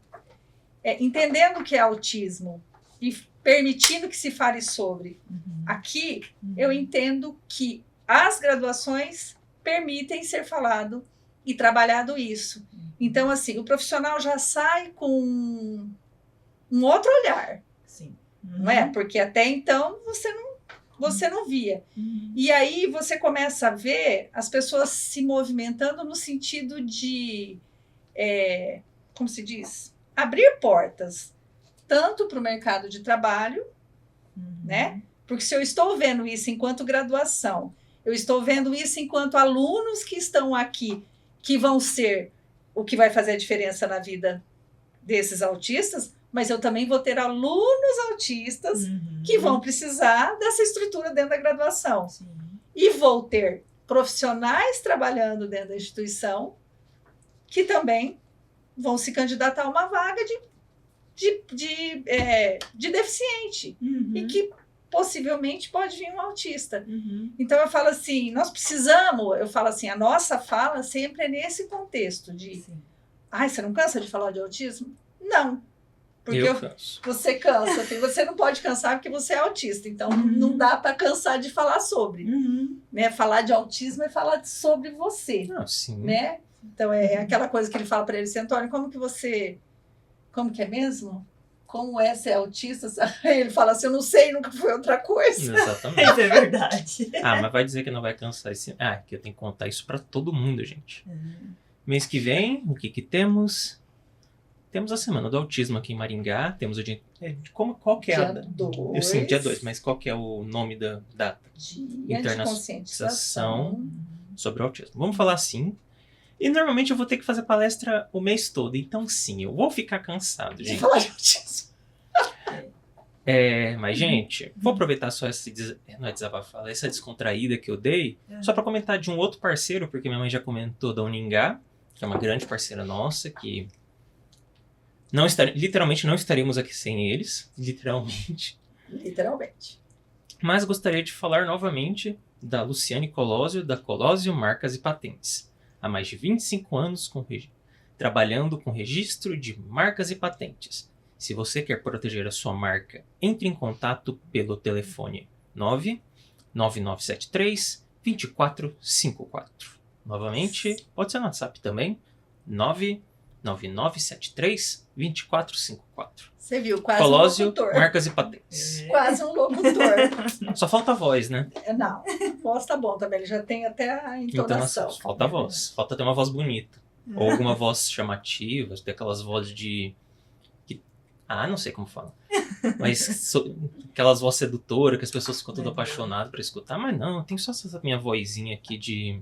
entendendo o que é autismo e permitindo que se fale sobre aqui, eu entendo que as graduações permitem ser falado e trabalhado isso. Então, assim, o profissional já sai com um outro olhar, não é? Porque até então você não via. E aí você começa a ver as pessoas se movimentando no sentido de, como se diz? Abrir portas, tanto para o mercado de trabalho, né? Porque se eu estou vendo isso enquanto graduação, eu estou vendo isso enquanto alunos que estão aqui, que vão ser o que vai fazer a diferença na vida desses autistas, mas eu também vou ter alunos autistas que vão precisar dessa estrutura dentro da graduação. E vou ter profissionais trabalhando dentro da instituição que também vão se candidatar a uma vaga de deficiente e que possivelmente pode vir um autista. Então eu falo assim, nós precisamos, eu falo assim, a nossa fala sempre é nesse contexto de você não cansa de falar de autismo? Não. Porque você cansa, você não pode cansar porque você é autista, então não dá para cansar de falar sobre. Né? Falar de autismo é falar sobre você. Né? Então é aquela coisa que ele fala para ele assim, Antônio, como que é mesmo? Como é ser autista? Ele fala assim, eu não sei, nunca foi outra coisa. Exatamente. Isso é verdade. Mas vai dizer que não vai cansar esse... que eu tenho que contar isso para todo mundo, gente. Mês que vem, o que temos? Temos a Semana do Autismo aqui em Maringá. Temos o dia... Qual que é dia 2. Eu sei, dia 2, mas qual que é o nome da data? Dia de conscientização sobre o autismo. Vamos falar assim. E normalmente eu vou ter que fazer palestra o mês todo. Então sim, eu vou ficar cansado, gente. Falar de autismo. Mas, gente, vou aproveitar só essa descontraída que eu dei, só para comentar de um outro parceiro, porque minha mãe já comentou da Uningá, que é uma grande parceira nossa, que Literalmente não estaremos aqui sem eles. Literalmente. Literalmente. Mas gostaria de falar novamente da Luciane Colosio, da Colosio Marcas e Patentes. Há mais de 25 anos trabalhando com registro de marcas e patentes. Se você quer proteger a sua marca, entre em contato pelo telefone 99973-2454. Novamente, pode ser no WhatsApp também, 99973-2454. Você viu, quase Colosio um locutor. Marcas e Patentes. Quase um locutor. Só falta a voz, né? Não, a voz tá bom também, ele já tem até a entonação. Falta a voz. Falta ter uma voz bonita. Ou alguma voz chamativa, ter aquelas vozes de... não sei como fala. Mas aquelas vozes sedutoras que as pessoas ficam todas apaixonadas pra escutar. Mas não, tem só essa minha vozinha aqui de...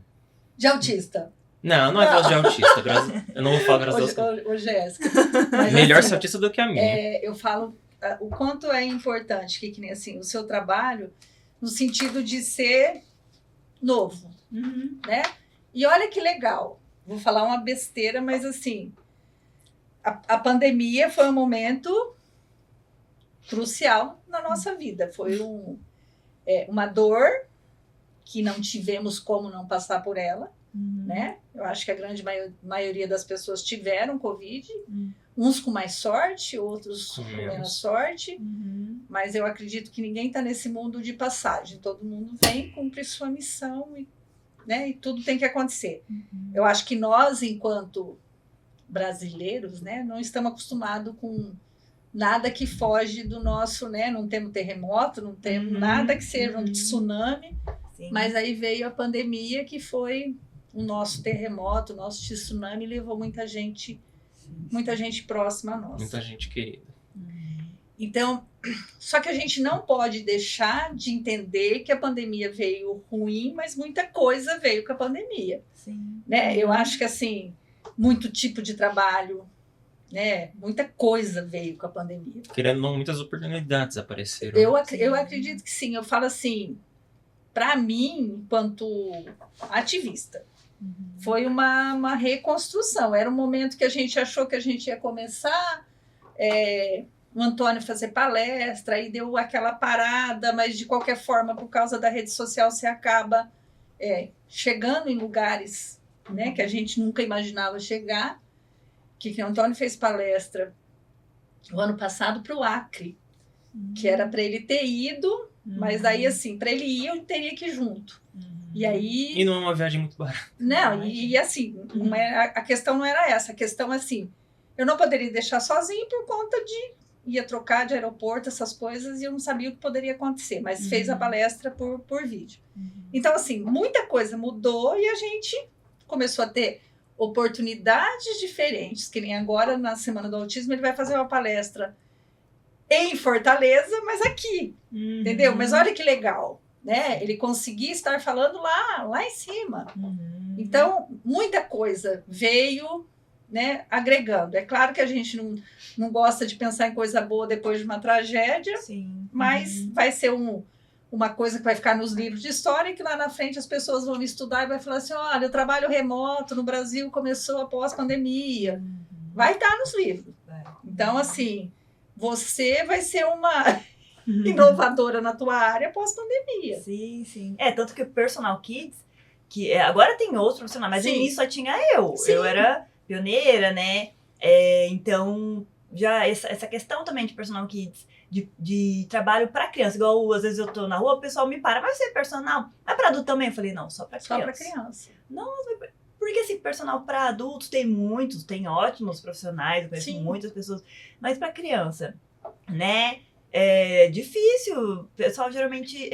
De autista. Não é voz de autista. Eu não vou falar graças a Deus. Ô, Jéssica. Melhor assim, ser autista do que a minha. Eu falo o quanto é importante que nem assim, o seu trabalho, no sentido de ser novo, né? E olha que legal. Vou falar uma besteira, mas assim, a pandemia foi um momento crucial na nossa vida. Foi uma dor que não tivemos como não passar por ela, né? Eu acho que a grande maioria das pessoas tiveram Covid, uns com mais sorte, outros com menos sorte, mas eu acredito que ninguém está nesse mundo de passagem. Todo mundo vem cumprir sua missão né? E tudo tem que acontecer. Eu acho que nós, enquanto brasileiros, né, não estamos acostumados com nada que foge do nosso, né? Não temos terremoto, não temos nada que seja um tsunami. Sim. Mas aí veio a pandemia, que foi o nosso terremoto, o nosso tsunami, levou muita gente próxima a nós. Muita gente querida. Então, só que a gente não pode deixar de entender que a pandemia veio ruim, mas muita coisa veio com a pandemia. Sim. Né? Eu acho que, assim, muito tipo de trabalho, né? Muita coisa veio com a pandemia. Querendo não, muitas oportunidades apareceram. Eu acredito que sim. Eu falo assim, para mim, enquanto ativista, foi uma reconstrução. Era um momento que a gente achou que a gente ia começar... o Antônio fazer palestra, aí deu aquela parada, mas de qualquer forma, por causa da rede social, você acaba chegando em lugares, né, que a gente nunca imaginava chegar. Que o Antônio fez palestra o ano passado para o Acre, que era para ele ter ido, mas aí assim, para ele ir, eu teria que ir junto. E aí... E não é uma viagem muito barata. Não, e assim, a questão não era essa, a questão assim, eu não poderia deixar sozinho por conta de ia trocar de aeroporto, essas coisas, e eu não sabia o que poderia acontecer, mas fez a palestra por vídeo. Então, assim, muita coisa mudou e a gente começou a ter oportunidades diferentes, que nem agora, na Semana do Autismo, ele vai fazer uma palestra em Fortaleza, mas aqui, entendeu? Mas olha que legal, né? Ele conseguia estar falando lá em cima. Então, muita coisa veio... né, agregando. É claro que a gente não gosta de pensar em coisa boa depois de uma tragédia, sim, mas vai ser uma coisa que vai ficar nos livros de história e que lá na frente as pessoas vão estudar e vai falar assim, olha, o trabalho remoto no Brasil começou após a pandemia. Vai estar nos livros. Então, assim, você vai ser uma inovadora na tua área pós-pandemia. Sim, sim. Tanto que o Personal Kids, que agora tem outros profissionais, mas no início só tinha eu. Sim. Eu era... pioneira, né? Então, já essa questão também de personal kids, de trabalho para criança, igual às vezes eu tô na rua, o pessoal me para, mas você é personal? É para adulto também? Eu falei, não, só para criança. Só para criança. Nossa, porque assim, personal para adultos tem muitos, tem ótimos profissionais, eu conheço muitas pessoas, mas para criança, né? É difícil, o pessoal geralmente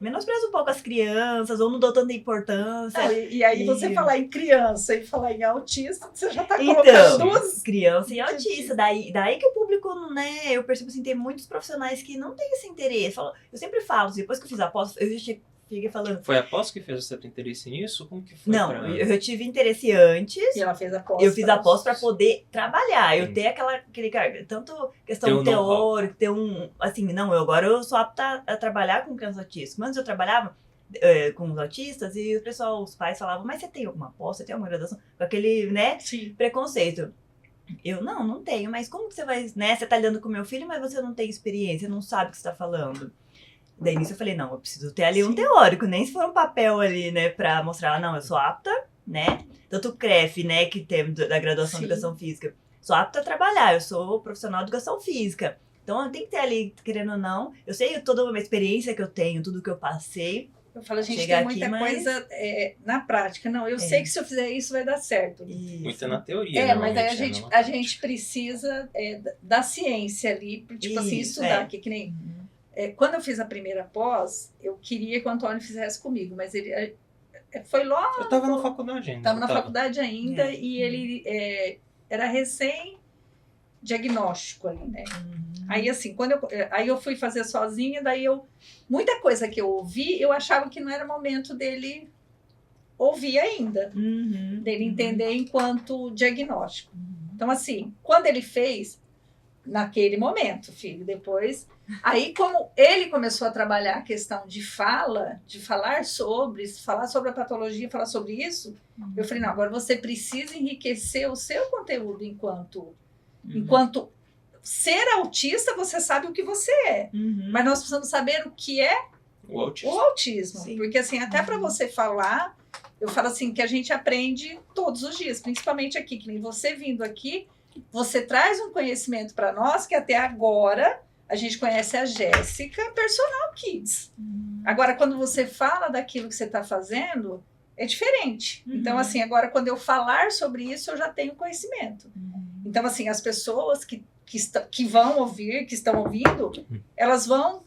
menospreza um pouco as crianças ou não dá tanta importância. E aí você falar em criança e falar em autista, você já tá colocando duas... criança e autista, daí que o público, né, eu percebo assim, tem muitos profissionais que não têm esse interesse. Eu sempre falo, depois que eu fiz a pós, eu já fiquei falando... Foi a pós que fez você ter interesse nisso? Como que foi? Não, eu tive interesse antes. E ela fez a pós. Eu fiz a pós para poder trabalhar. Eu tenho aquele tanto questão teórica, ter assim, não, agora eu sou apta a trabalhar com crianças autistas. Antes eu trabalhava com os autistas e o pessoal, os pais falavam, mas você tem alguma pós, você tem alguma graduação? Com aquele, né, preconceito. Eu não tenho, mas como que você vai, né? Você tá lidando com meu filho, mas você não tem experiência, não sabe o que você tá falando. Daí nisso eu falei, não, eu preciso ter ali um teórico, nem se for um papel ali, né, pra mostrar, não, eu sou apta, né? Tanto o CREF, né, que tem da graduação em Educação Física, sou apta a trabalhar, eu sou profissional de Educação Física. Então eu tenho que ter ali, querendo ou não, eu sei toda uma experiência que eu tenho, tudo que eu passei. Eu falo, a gente tem muita coisa na prática. Não, eu sei que se eu fizer isso vai dar certo. Isso. Muita na teoria, mas aí a gente precisa da ciência ali, tipo assim, estudar. Que nem, quando eu fiz a primeira pós, eu queria que o Antônio fizesse comigo, mas ele foi logo... Eu estava na faculdade ainda. Estava na faculdade ainda e ele era recém-diagnóstico ali, né? Aí, assim, aí eu fui fazer sozinha, daí muita coisa que eu ouvi, eu achava que não era momento dele ouvir ainda, dele entender enquanto diagnóstico. Então, assim, quando ele fez, naquele momento, filho, depois... Aí, como ele começou a trabalhar a questão de falar sobre a patologia, falar sobre isso, eu falei, não, agora você precisa enriquecer o seu conteúdo enquanto ser autista, você sabe o que você é. Mas nós precisamos saber o que é o autismo. Sim. Porque, assim, até para você falar, eu falo assim, que a gente aprende todos os dias, principalmente aqui, que nem você vindo aqui, você traz um conhecimento para nós que até agora a gente conhece a Jéssica, Personal Kids. Agora, quando você fala daquilo que você está fazendo, é diferente. Então, assim, agora quando eu falar sobre isso, eu já tenho conhecimento. Então, assim, as pessoas que vão ouvir, que estão ouvindo, elas vão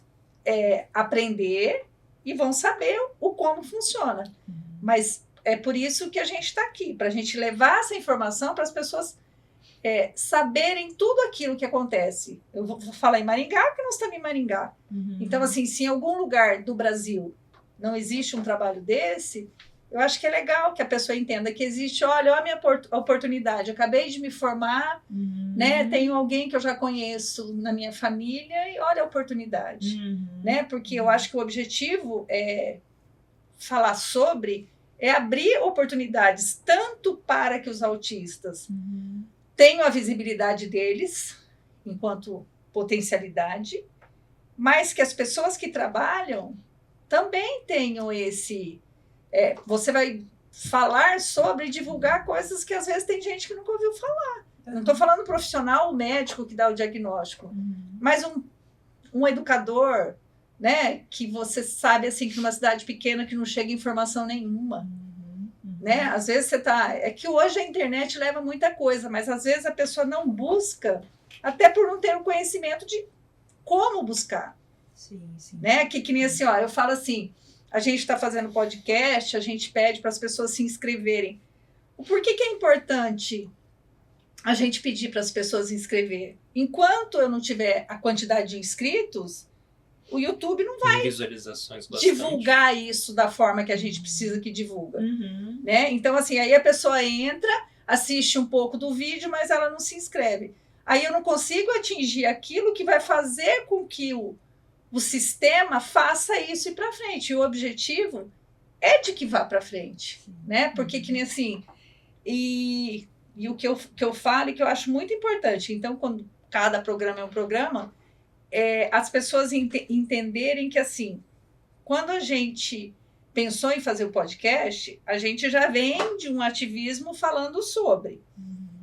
aprender e vão saber como funciona. Mas é por isso que a gente está aqui, para a gente levar essa informação para as pessoas saberem tudo aquilo que acontece. Eu vou falar em Maringá, porque nós estamos em Maringá. Então, assim, se em algum lugar do Brasil não existe um trabalho desse, eu acho que é legal que a pessoa entenda que existe, olha a minha oportunidade, eu acabei de me formar, né? Tenho alguém que eu já conheço na minha família e olha a oportunidade, né? Porque eu acho que o objetivo é falar sobre, abrir oportunidades tanto para que os autistas tenham a visibilidade deles enquanto potencialidade, mas que as pessoas que trabalham também tenham esse... você vai falar sobre, divulgar coisas que às vezes tem gente que nunca ouviu falar. Não estou falando profissional, o médico que dá o diagnóstico, mas um educador, né, que você sabe assim, que numa cidade pequena que não chega informação nenhuma. Né? Às vezes você é que hoje a internet leva muita coisa, mas às vezes a pessoa não busca, até por não ter o conhecimento de como buscar. Sim. Né? Que nem assim, eu falo assim, a gente está fazendo podcast, a gente pede para as pessoas se inscreverem. Por que é importante a gente pedir para as pessoas se inscrever? Enquanto eu não tiver a quantidade de inscritos, o YouTube não vai divulgar isso da forma que a gente precisa que divulga. Né? Então, assim, aí a pessoa entra, assiste um pouco do vídeo, mas ela não se inscreve. Aí eu não consigo atingir aquilo que vai fazer com que o sistema faça isso ir para frente. E o objetivo é de que vá para frente. Né? Porque que nem assim... E o que eu falo e que eu acho muito importante. Então, quando cada programa é um programa... as pessoas entenderem que, assim, quando a gente pensou em fazer o podcast, a gente já vem de um ativismo falando sobre.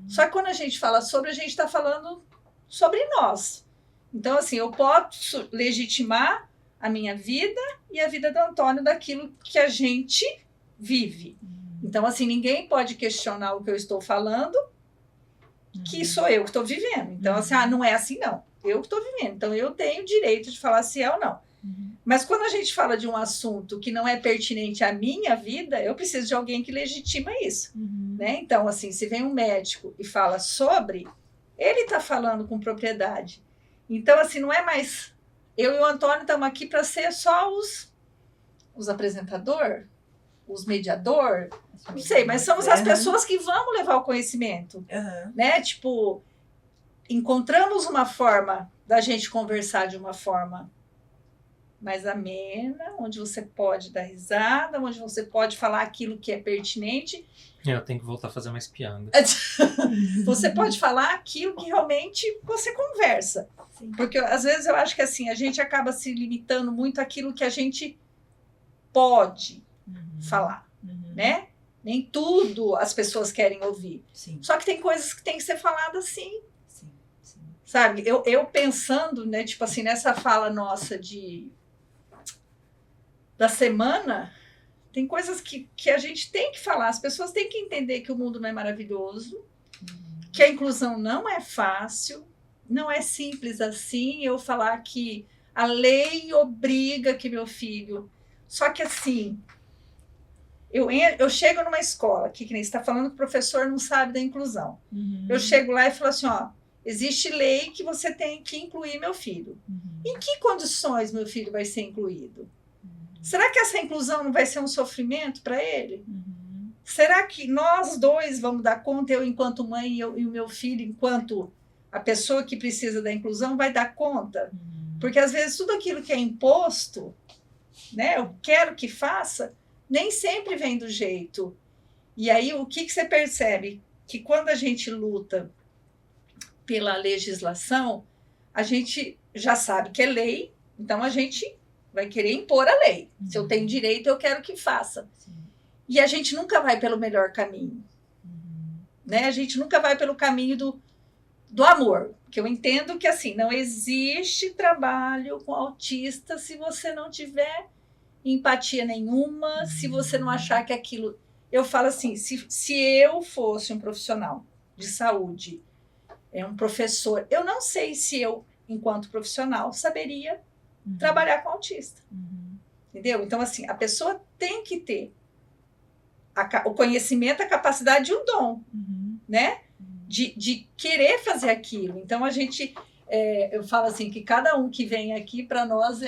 Só que quando a gente fala sobre, a gente está falando sobre nós. Então, assim, eu posso legitimar a minha vida e a vida do Antônio daquilo que a gente vive. Então, assim, ninguém pode questionar o que eu estou falando, que sou eu que estou vivendo. Então, assim, não é assim, não. Eu que estou vivendo, então eu tenho o direito de falar se é ou não. Mas quando a gente fala de um assunto que não é pertinente à minha vida, eu preciso de alguém que legitima isso. Né? Então, assim, se vem um médico e fala sobre, ele está falando com propriedade. Então, assim, não é mais... Eu e o Antônio estamos aqui para ser só os apresentadores, os mediadores, não sei, mas somos as pessoas que vamos levar o conhecimento. Né? Tipo... Encontramos uma forma da gente conversar de uma forma mais amena, onde você pode dar risada, onde você pode falar aquilo que é pertinente. Eu tenho que voltar a fazer mais piada. Você pode falar aquilo que realmente você conversa. Sim. Porque às vezes eu acho que assim, a gente acaba se limitando muito àquilo que a gente pode falar, né? Nem tudo as pessoas querem ouvir. Sim. Só que tem coisas que tem que ser faladas sim. Sim. Sim. Sabe? Eu pensando, né, tipo assim, nessa fala nossa da semana, tem coisas que a gente tem que falar. As pessoas têm que entender que o mundo não é maravilhoso, que a inclusão não é fácil, não é simples assim eu falar que a lei obriga que meu filho... Só que assim, eu chego numa escola, que nem você está falando que o professor não sabe da inclusão. Eu chego lá e falo assim, ó, existe lei que você tem que incluir meu filho. Em que condições meu filho vai ser incluído? Será que essa inclusão não vai ser um sofrimento para ele? Será que nós dois vamos dar conta, eu enquanto mãe e o meu filho enquanto a pessoa que precisa da inclusão vai dar conta? Porque às vezes tudo aquilo que é imposto, né, eu quero que faça, nem sempre vem do jeito. E aí o que você percebe? Que quando a gente luta pela legislação, a gente já sabe que é lei, então a gente vai querer impor a lei. Se eu tenho direito, eu quero que faça. Sim. E a gente nunca vai pelo melhor caminho. Né? A gente nunca vai pelo caminho do amor. Porque eu entendo que assim, não existe trabalho com autista se você não tiver empatia nenhuma, se você não achar que aquilo... Eu falo assim, se eu fosse um profissional de saúde, um professor, eu não sei se eu, enquanto profissional, saberia trabalhar com autista. Entendeu? Então, assim, a pessoa tem que ter o conhecimento, a capacidade e o dom, né? De querer fazer aquilo. Então, a gente... eu falo assim, que cada um que vem aqui, para nós,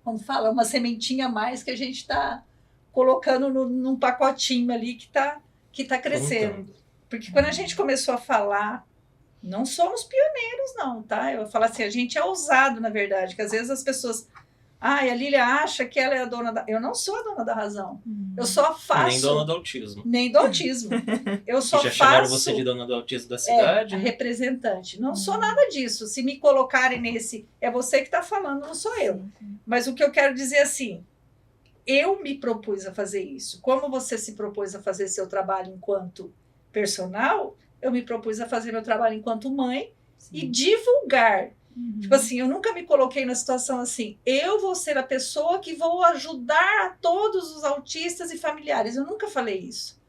como fala, uma sementinha a mais que a gente está colocando num pacotinho ali que tá crescendo. Porque quando a gente começou a falar, não somos pioneiros, não, tá? Eu falo assim, a gente é ousado, na verdade, que às vezes as pessoas... a Lília acha que ela é a dona da... Eu não sou a dona da razão. Eu só faço... Nem dona do autismo. Nem do autismo. Eu só já faço... chamaram você de dona do autismo da cidade? Representante. Não sou nada disso. Se me colocarem nesse... É você que está falando, não sou eu. Mas o que eu quero dizer assim, eu me propus a fazer isso. Como você se propôs a fazer seu trabalho enquanto personal, eu me propus a fazer meu trabalho enquanto mãe e divulgar. Tipo assim, eu nunca me coloquei na situação assim, eu vou ser a pessoa que vou ajudar a todos os autistas e familiares. Eu nunca falei isso.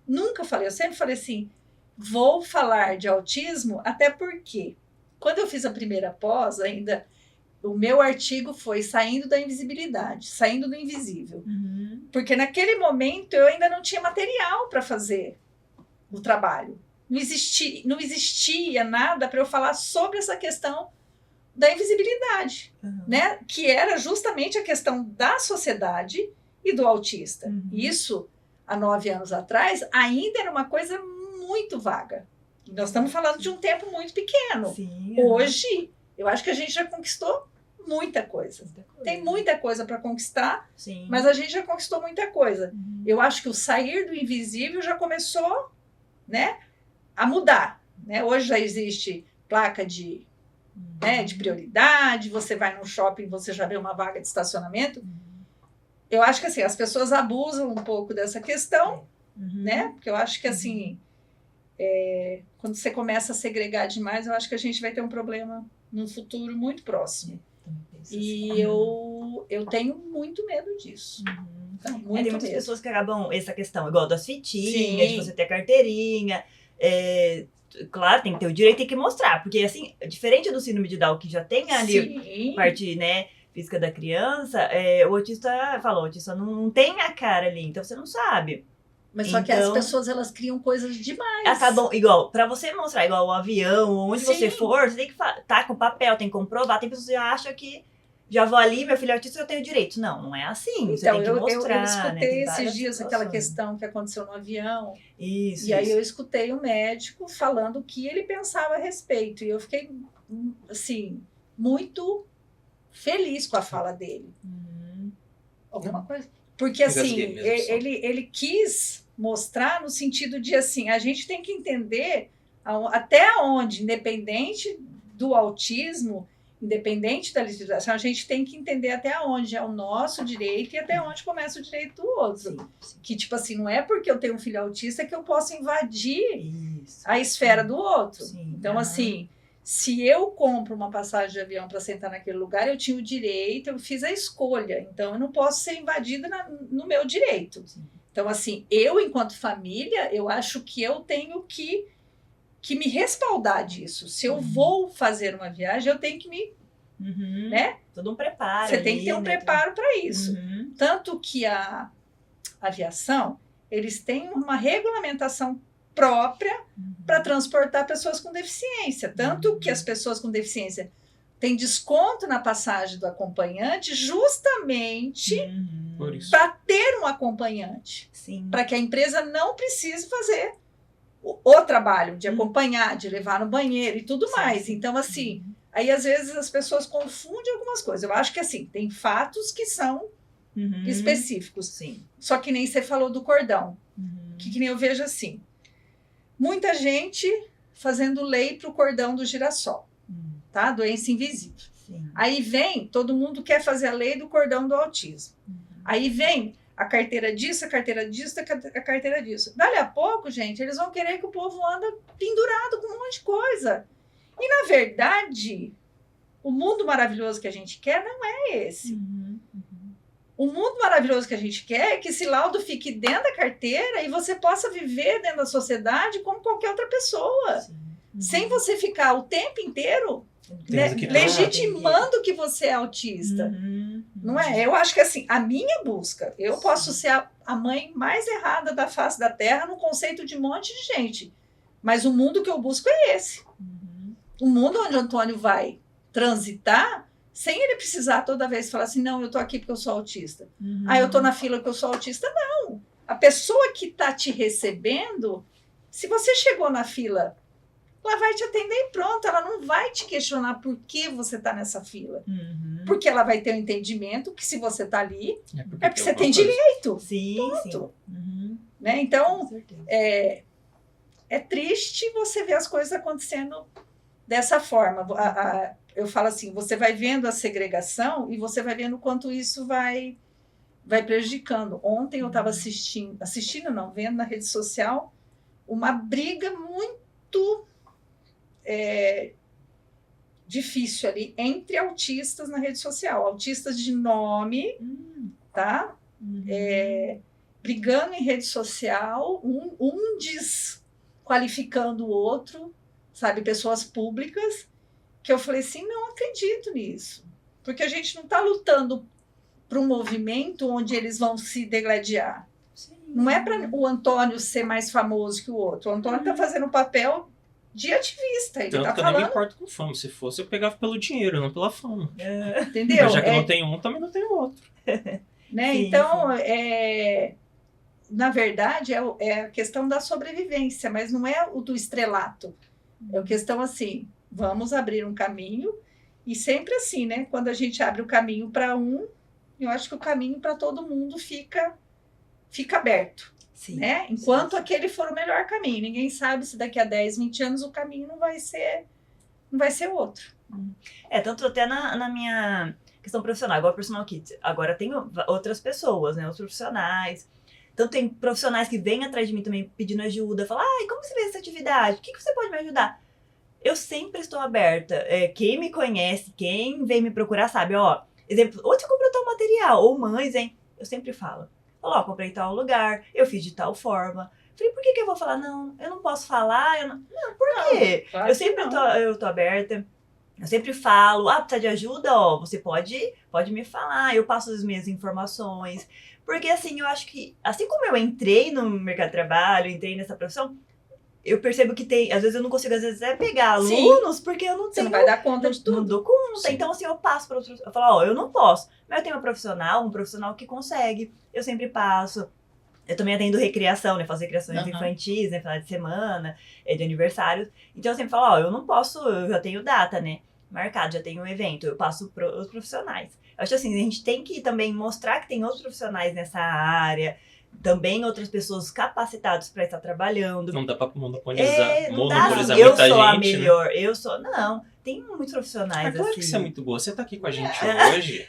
Nunca falei. Eu sempre falei assim, vou falar de autismo, até porque quando eu fiz a primeira pós, ainda o meu artigo foi saindo da invisibilidade, saindo do invisível. Porque naquele momento eu ainda não tinha material para fazer o trabalho. Não existia nada para eu falar sobre essa questão da invisibilidade, né? Que era justamente a questão da sociedade e do autista. Isso, há 9 anos atrás, ainda era uma coisa muito vaga. Nós estamos falando de um tempo muito pequeno. Sim, hoje, eu acho que a gente já conquistou muita coisa. Tem muita coisa para conquistar, sim, mas a gente já conquistou muita coisa. Eu acho que o sair do invisível já começou, né, a mudar. Né? Hoje já existe placa de prioridade, você vai num shopping, você já vê uma vaga de estacionamento. Eu acho que assim, as pessoas abusam um pouco dessa questão, né? Porque eu acho que assim, quando você começa a segregar demais, eu acho que a gente vai ter um problema num futuro muito próximo. E eu tenho muito medo disso. Então, muito tem muitas medo. pessoas que acabam essa questão, igual das fitinhas, de você ter carteirinha. Claro, tem que ter o direito, tem que mostrar, porque assim, diferente do síndrome de Down, que já tem ali parte, né, física da criança, o autista não tem a cara ali, então você não sabe. Mas só que as pessoas, elas criam coisas demais. Acabam, igual, pra você mostrar, igual o avião, onde você for, você tem que tá com papel, tem que comprovar, tem pessoas que acham que já vou ali, meu filho é autista, eu tenho direito. Não, não é assim. Você tem que mostrar, eu escutei, né? esses dias aquela questão que aconteceu no avião. Isso. E aí eu escutei o médico falando o que ele pensava a respeito. E eu fiquei, assim, muito feliz com a fala dele. Alguma coisa? Porque, assim, Engasguei mesmo, só. ele quis mostrar no sentido de, assim, a gente tem que entender até onde, independente do autismo, independente da legislação, a gente tem que entender até onde é o nosso direito e até onde começa o direito do outro. Sim. Que, tipo assim, não é porque eu tenho um filho autista que eu posso invadir Isso. a esfera do outro. Sim. Então, assim, se eu compro uma passagem de avião para sentar naquele lugar, eu tinha o direito, eu fiz a escolha. Então, eu não posso ser invadida no meu direito. Sim. Então, assim, eu, enquanto família, eu acho que eu tenho que me respaldar disso. Se eu vou fazer uma viagem, eu tenho que me... né? Todo um preparo. Você tem que ter um preparo para isso. Tanto que a aviação, eles têm uma regulamentação própria para transportar pessoas com deficiência. Tanto que as pessoas com deficiência têm desconto na passagem do acompanhante justamente para ter um acompanhante. Para que a empresa não precise fazer o trabalho de acompanhar, de levar no banheiro e tudo mais. Então, assim, aí às vezes as pessoas confundem algumas coisas. Eu acho que, assim, tem fatos que são específicos. Sim. Só que nem você falou do cordão. Que nem eu vejo assim. Muita gente fazendo lei para o cordão do girassol, tá? Doença invisível. Sim. Aí vem, todo mundo quer fazer a lei do cordão do autismo. Aí vem a carteira disso, a carteira disso, a carteira disso. Dali a pouco, gente, eles vão querer que o povo anda pendurado com um monte de coisa. E, na verdade, o mundo maravilhoso que a gente quer não é esse. O mundo maravilhoso que a gente quer é que esse laudo fique dentro da carteira e você possa viver dentro da sociedade como qualquer outra pessoa. Sem você ficar o tempo inteiro legitimando que você é autista. Não é? Eu acho que, assim, a minha busca, eu posso ser a mãe mais errada da face da Terra no conceito de um monte de gente. Mas o mundo que eu busco é esse. O mundo onde o Antônio vai transitar sem ele precisar toda vez falar assim, não, eu tô aqui porque eu sou autista. Eu tô na fila porque eu sou autista. Não. A pessoa que tá te recebendo, se você chegou na fila, ela vai te atender e pronto. Ela não vai te questionar por que você tá nessa fila. Porque ela vai ter um entendimento que se você tá ali, é porque você tem direito. Sim, ponto. sim. Né? Então, é triste você ver as coisas acontecendo dessa forma. Eu falo assim, você vai vendo a segregação e você vai vendo o quanto isso vai prejudicando. Ontem eu estava vendo na rede social uma briga muito difícil ali entre autistas na rede social. Autistas de nome, tá? Brigando em rede social, um desqualificando o outro, sabe? Pessoas públicas, que eu falei assim, não acredito nisso. Porque a gente não está lutando para um movimento onde eles vão se degladiar. Sim. Não é para o Antônio ser mais famoso que o outro. O Antônio está fazendo o papel de ativista. Ele tá que eu falando... nem me importo com fama. Se fosse, eu pegava pelo dinheiro, não pela fama. Entendeu? Mas já que eu não tenho um, também não tenho outro. Né? Sim, então, na verdade, é a questão da sobrevivência, mas não é o do estrelato. É a questão assim, vamos abrir um caminho, e sempre assim, né? Quando a gente abre o caminho para um, eu acho que o caminho para todo mundo fica aberto. Sim, né? Enquanto aquele for o melhor caminho. Ninguém sabe se daqui a 10, 20 anos o caminho não vai ser outro. Tanto até na minha questão profissional, igual a Personal Kids. Agora tem outras pessoas, né? Outros profissionais. Então tem profissionais que vêm atrás de mim também pedindo ajuda. Falam, como você fez essa atividade? O que você pode me ajudar? Eu sempre estou aberta. Quem me conhece, quem vem me procurar sabe, exemplo, onde você comprou tal material? Ou mães, hein? Eu sempre falo. Comprei em tal lugar, eu fiz de tal forma. Falei, por que eu vou falar? Não, eu não posso falar. Não, por quê? Claro eu sempre tô aberta. Eu sempre falo, precisa de ajuda? Você pode me falar. Eu passo as minhas informações. Porque assim, eu acho que, assim como eu entrei no mercado de trabalho, entrei nessa profissão, eu percebo que às vezes eu não consigo, pegar alunos, porque eu não tenho... Você não vai dar conta de tudo. Não dou conta. Sim. Então, assim, eu passo para outros... Eu falo, eu não posso. Mas eu tenho um profissional que consegue. Eu sempre passo. Eu também atendo recreação, né? Faço recreações infantis, né? Final de semana, de aniversários. Então, eu sempre falo, eu não posso, eu já tenho data, né? marcado, já tem um evento, eu passo para os profissionais. Eu acho assim, a gente tem que também mostrar que tem outros profissionais nessa área, também outras pessoas capacitadas para estar trabalhando. Não dá pra monopolizar, Não dá, monopolizar eu muita sou a gente, melhor, eu sou... Não, tem muitos profissionais Mas claro assim. que você é muito boa. Você tá aqui com a gente hoje.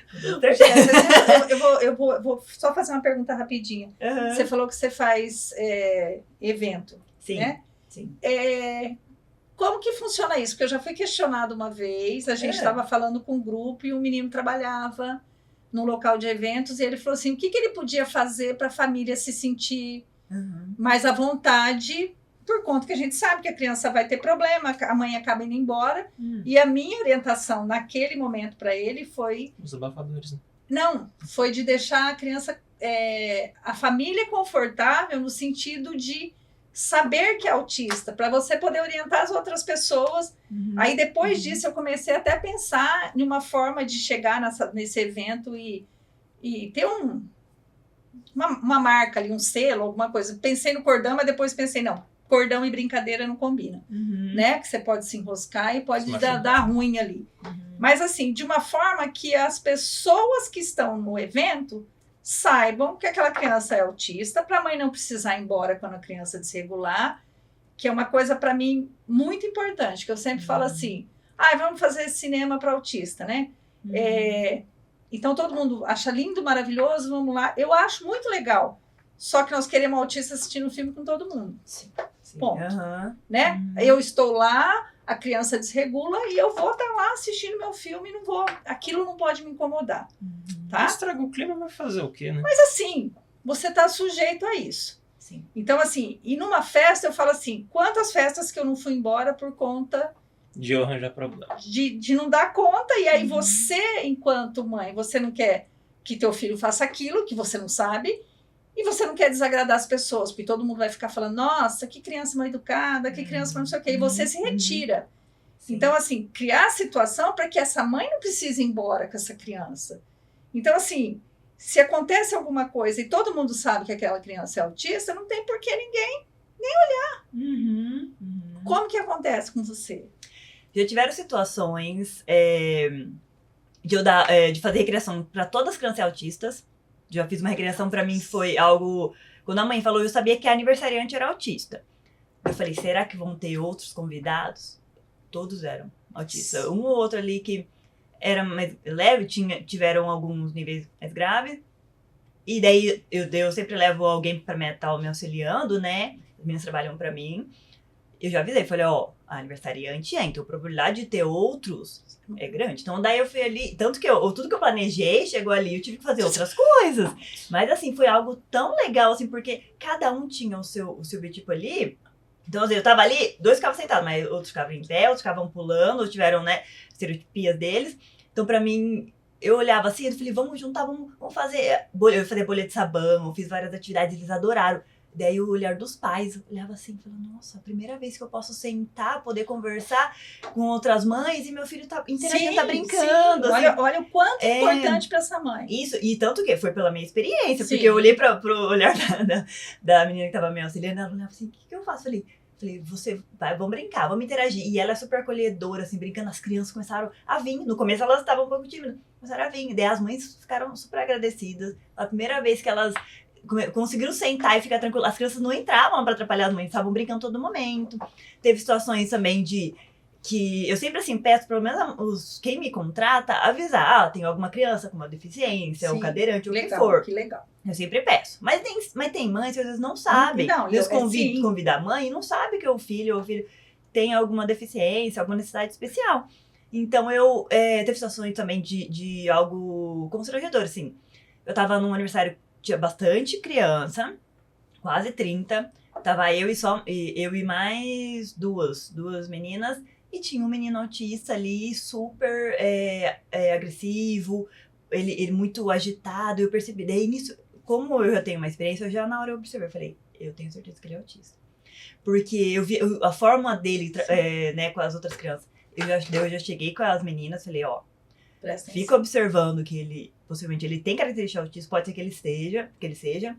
Eu vou só fazer uma pergunta rapidinha. Uhum. Você falou que você faz evento, Sim, né? sim. Como que funciona isso? Porque eu já fui questionada uma vez, a gente estava falando com um grupo e um menino trabalhava num local de eventos e ele falou assim, o que ele podia fazer para a família se sentir mais à vontade, por conta que a gente sabe que a criança vai ter problema, a mãe acaba indo embora. E a minha orientação naquele momento para ele foi... Os abafadores, né? Não, foi de deixar a criança, a família confortável no sentido de saber que é autista, para você poder orientar as outras pessoas. Aí depois disso eu comecei até a pensar em uma forma de chegar nesse evento e ter uma marca ali, um selo, alguma coisa. Pensei no cordão, mas depois pensei, não, cordão e brincadeira não combinam, né? Que você pode se enroscar e pode dar ruim ali. Mas assim, de uma forma que as pessoas que estão no evento saibam que aquela criança é autista, para a mãe não precisar ir embora quando a criança desregular, que é uma coisa para mim muito importante, que eu sempre falo assim, vamos fazer cinema para autista, né? Então todo mundo acha lindo, maravilhoso, vamos lá. Eu acho muito legal, só que nós queremos autista assistindo o filme com todo mundo. Sim. Ponto. Né? Eu estou lá, a criança desregula e eu vou estar lá assistindo meu filme e aquilo não pode me incomodar. Tá? Estraga o clima, vai fazer o quê, né? Mas assim, você está sujeito a isso. Sim. Então assim, e numa festa eu falo assim, quantas festas que eu não fui embora por conta de eu arranjar problema. De não dar conta, e aí você, enquanto mãe, você não quer que teu filho faça aquilo que você não sabe, e você não quer desagradar as pessoas, porque todo mundo vai ficar falando, nossa, que criança mal educada, que criança não sei o quê, e você se retira. Sim. Então, assim, criar a situação para que essa mãe não precise ir embora com essa criança. Então, assim, se acontece alguma coisa e todo mundo sabe que aquela criança é autista, não tem por que ninguém nem olhar. Como que acontece com você? Já tiveram situações de fazer recreação para todas as crianças autistas. Já fiz uma recreação, para mim foi algo... Quando a mãe falou, eu sabia que a aniversariante era autista. Eu falei, será que vão ter outros convidados? Todos eram autistas. Um ou outro ali que era mais leve, tiveram alguns níveis mais graves. E daí eu sempre levo alguém para estar me auxiliando, né? As meninas trabalham para mim. Eu já avisei, falei, a aniversariante então a probabilidade de ter outros é grande. Então daí eu fui ali, tanto que tudo que eu planejei chegou ali, eu tive que fazer outras coisas. Mas assim, foi algo tão legal, assim, porque cada um tinha o seu biotipo ali. Então, assim, eu tava ali, 2 ficavam sentados, mas outros ficavam em pé, outros ficavam pulando, outros tiveram, né, estereotipias deles. Então, pra mim, eu olhava assim, eu falei, vamos juntar, vamos fazer. Eu fazia bolha de sabão, eu fiz várias atividades, eles adoraram. Daí o olhar dos pais, eu olhava assim, falando, nossa, a primeira vez que eu posso sentar, poder conversar com outras mães e meu filho tá interagindo, tá brincando. Sim. Assim. Olha o quanto é importante para essa mãe. Isso, e tanto que foi pela minha experiência, Sim. porque eu olhei pro olhar da menina que tava me auxiliando, ela olhava assim, o que eu faço? Falei, você vai, vamos brincar, vamos interagir. E ela é super acolhedora, assim, brincando, as crianças começaram a vir. No começo elas estavam um pouco tímidas, começaram a vir. Daí as mães ficaram super agradecidas. A primeira vez que elas conseguiram sentar e ficar tranquilas. As crianças não entravam para atrapalhar as mães, estavam brincando todo momento. Teve situações também que eu sempre assim peço, pelo menos quem me contrata, avisar, tem alguma criança com uma deficiência, Sim, ou cadeirante, ou o que legal, for. Que legal. Eu sempre peço. Mas tem mães que às vezes não sabem. Não, Às vezes convida a mãe e não sabe que o filho tem alguma deficiência, alguma necessidade especial. Então teve situações também de algo constrangedor, assim. Eu tava num aniversário, tinha bastante criança, quase 30. Tava eu e mais duas meninas. E tinha um menino autista ali, super agressivo, ele muito agitado. Eu percebi, daí nisso, como eu já tenho uma experiência, na hora eu observei, eu falei, eu tenho certeza que ele é autista. Porque eu vi a forma dele, né, com as outras crianças. Eu já cheguei com as meninas, falei, fica observando que possivelmente ele tem características autistas, pode ser que ele seja.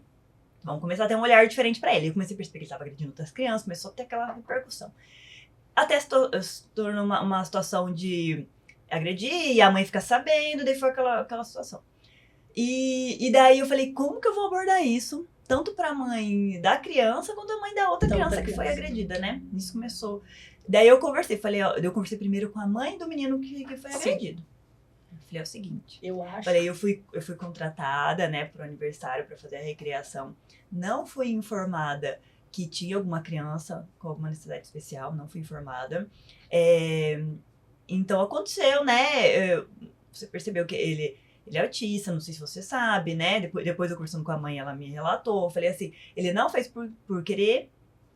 Vamos começar a ter um olhar diferente pra ele. Eu comecei a perceber que ele estava agredindo outras crianças, começou a ter aquela repercussão. Até se tornou uma situação de agredir, e a mãe fica sabendo, daí foi aquela situação. E daí eu falei, como que eu vou abordar isso? Tanto pra mãe da criança, quanto a mãe da outra criança que foi agredida, né? Isso começou. Daí eu conversei primeiro com a mãe do menino que foi agredido. Eu falei, é o seguinte. Falei, eu fui contratada, né, pro aniversário pra fazer a recriação. Não fui informada que tinha alguma criança com alguma necessidade especial, não fui informada. Então aconteceu, né? Você percebeu que ele é autista, não sei se você sabe, né? Depois eu conversando com a mãe, ela me relatou. Eu falei assim, ele não fez por querer.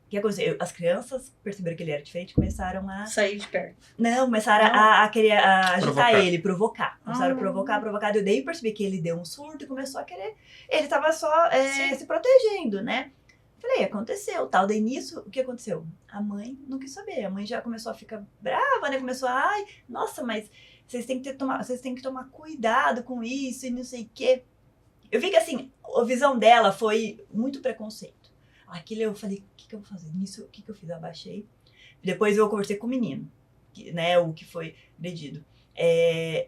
O que aconteceu? As crianças perceberam que ele era diferente, começaram a... Sair de perto. Não, começaram a querer agitar ele, provocar. Começaram a provocar. Eu daí percebi que ele deu um surto e começou a querer... Ele tava só se protegendo, né? Falei, aconteceu, tal. Daí nisso, o que aconteceu? A mãe não quis saber. A mãe já começou a ficar brava, né? Começou a... Ai, nossa, mas vocês têm que tomar cuidado com isso e não sei o quê. Eu vi que, assim, a visão dela foi muito preconceito. Aquilo eu falei, o que eu vou fazer? Nisso, o que eu fiz? Eu abaixei. Depois eu conversei com o menino, né, o que foi agredido.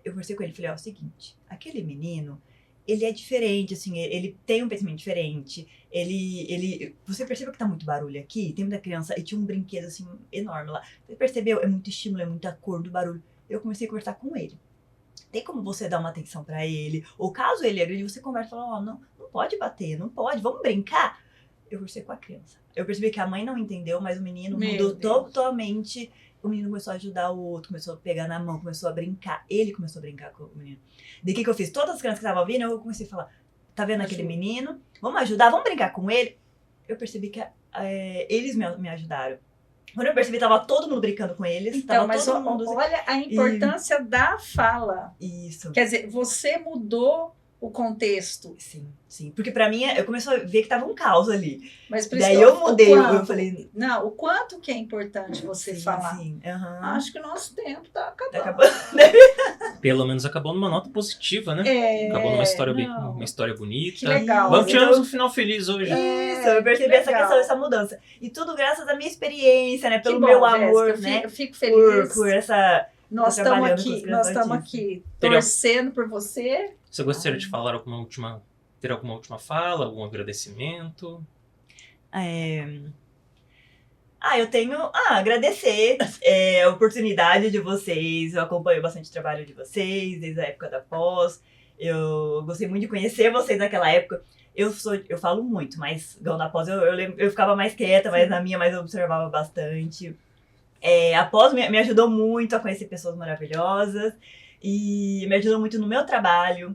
Eu conversei com ele, falei, ó, é o seguinte, aquele menino, ele é diferente, assim, ele tem um pensamento diferente, você percebeu que tá muito barulho aqui? Tem muita criança, e tinha um brinquedo, assim, enorme lá. Você percebeu? É muito estímulo, é muita cor do barulho. Eu comecei a conversar com ele. Tem como você dar uma atenção pra ele? Ou caso ele agride, você conversa e fala, ó, não pode bater, não pode, vamos brincar? Eu conversei com a criança. Eu percebi que a mãe não entendeu, mas o menino mudou totalmente. O menino começou a ajudar o outro, começou a pegar na mão, começou a brincar. Ele começou a brincar com o menino. Daí o que eu fiz? Todas as crianças que estavam vindo, eu comecei a falar, tá vendo aquele menino? Vamos ajudar, vamos brincar com ele? Eu percebi que eles me ajudaram. Quando eu percebi, tava todo mundo brincando com eles. Então, mas olha a importância da fala. Isso. Quer dizer, você mudou o contexto. Sim. Porque pra mim, eu comecei a ver que tava um caos ali. Mas por daí isso eu mudei, eu falei... Não, o quanto que é importante você falar. Sim. Uhum. Acho que o nosso tempo tá acabando. Tá acabando. Pelo menos acabou numa nota positiva, né? Acabou numa história, uma história bonita. Que legal. Vamos tirar um final feliz hoje. Isso, eu percebi essa questão, essa mudança. E tudo graças à minha experiência, né? Pelo meu amor, Jéssica, né? Eu fico feliz. Por essa... Nós estamos aqui torcendo por você. Você gostaria de falar ter alguma última fala, algum agradecimento? Eu tenho a agradecer a oportunidade de vocês. Eu acompanho bastante o trabalho de vocês desde a época da pós. Eu gostei muito de conhecer vocês naquela época. Eu falo muito, mas igual na pós eu ficava mais quieta, mas na minha mais eu observava bastante. A pós me ajudou muito a conhecer pessoas maravilhosas e me ajudou muito no meu trabalho.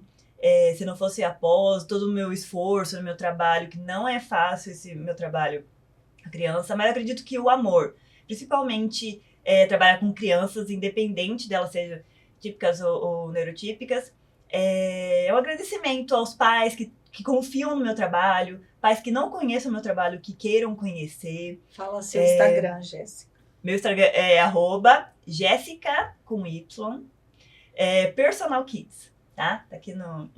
Se não fosse a pós, todo o meu esforço no meu trabalho, que não é fácil esse meu trabalho com criança, mas eu acredito que o amor, principalmente trabalhar com crianças, independente delas sejam típicas ou neurotípicas, é um agradecimento aos pais que confiam no meu trabalho, pais que não conheçam o meu trabalho, que queiram conhecer. Fala seu Instagram, Jéssica. Meu Instagram é @Jéssica com Y, Personal Kids, tá? Tá aqui na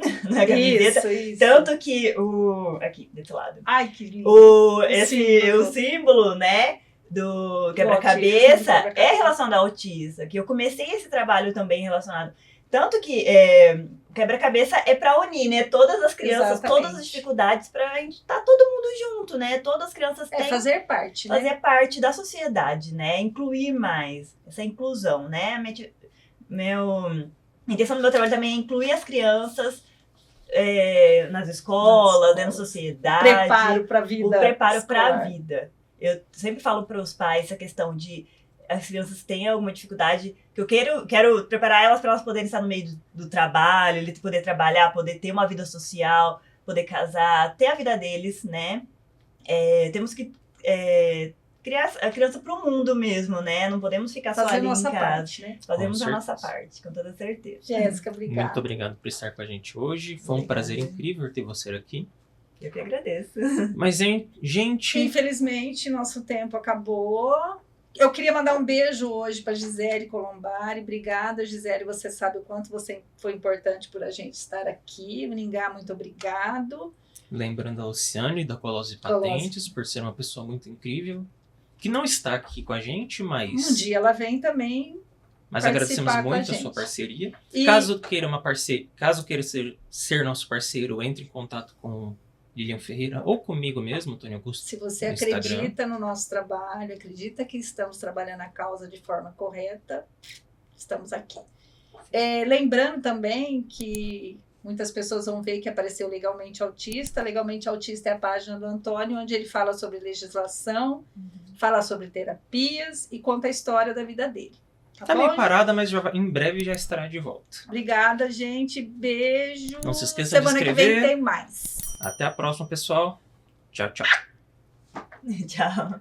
camiseta. Isso. Tanto que aqui, desse lado. Ai, que lindo. O símbolo, né, do quebra-cabeça é relacionado ao autismo, que eu comecei esse trabalho também relacionado. Tanto que quebra-cabeça é pra unir, né? Todas as crianças, Exatamente. todas as dificuldades, pra gente tá todo mundo junto, né? Todas as crianças têm fazer parte, né? fazer parte da sociedade, né? Incluir mais, essa inclusão, né? A intenção do meu trabalho também é incluir as crianças nas escolas, né? Na sociedade. Preparo pra vida. O preparo escolar. pra vida. Eu sempre falo para os pais essa questão de as crianças têm alguma dificuldade, que eu quero preparar elas para elas poderem estar no meio do trabalho, ele poder trabalhar, poder ter uma vida social, poder casar, ter a vida deles, né? Temos que criar a criança para o mundo mesmo, né? Não podemos ficar só ali em casa. Parte, né? Fazemos a nossa parte, com toda certeza. Jéssica, obrigada. Muito obrigado por estar com a gente hoje. Foi um prazer incrível ter você aqui. Eu que agradeço. Mas, gente... Infelizmente, nosso tempo acabou. Eu queria mandar um beijo hoje para Gisele Colombari. Obrigada, Gisele. Você sabe o quanto você foi importante por a gente estar aqui. Ningá, muito obrigado. Lembrando a Luciane da Colose Patentes, por ser uma pessoa muito incrível, que não está aqui com a gente, mas... Um dia ela vem também Mas participar agradecemos com a muito a gente. sua parceria. E Caso queira ser nosso parceiro, entre em contato com Lilian Ferreira ou comigo mesmo, Tony Augusto. se você no Instagram. acredita no nosso trabalho, acredita que estamos trabalhando a causa de forma correta, estamos aqui. Lembrando também que muitas pessoas vão ver que apareceu Legalmente Autista. Legalmente Autista é a página do Antônio, onde ele fala sobre legislação, fala sobre terapias e conta a história da vida dele. Tá bom, meio gente? parada, mas em breve já estará de volta. Obrigada, gente. Beijo. Não se esqueça de Semana que vem inscrever. tem mais. Até a próxima, pessoal. Tchau, tchau. Tchau.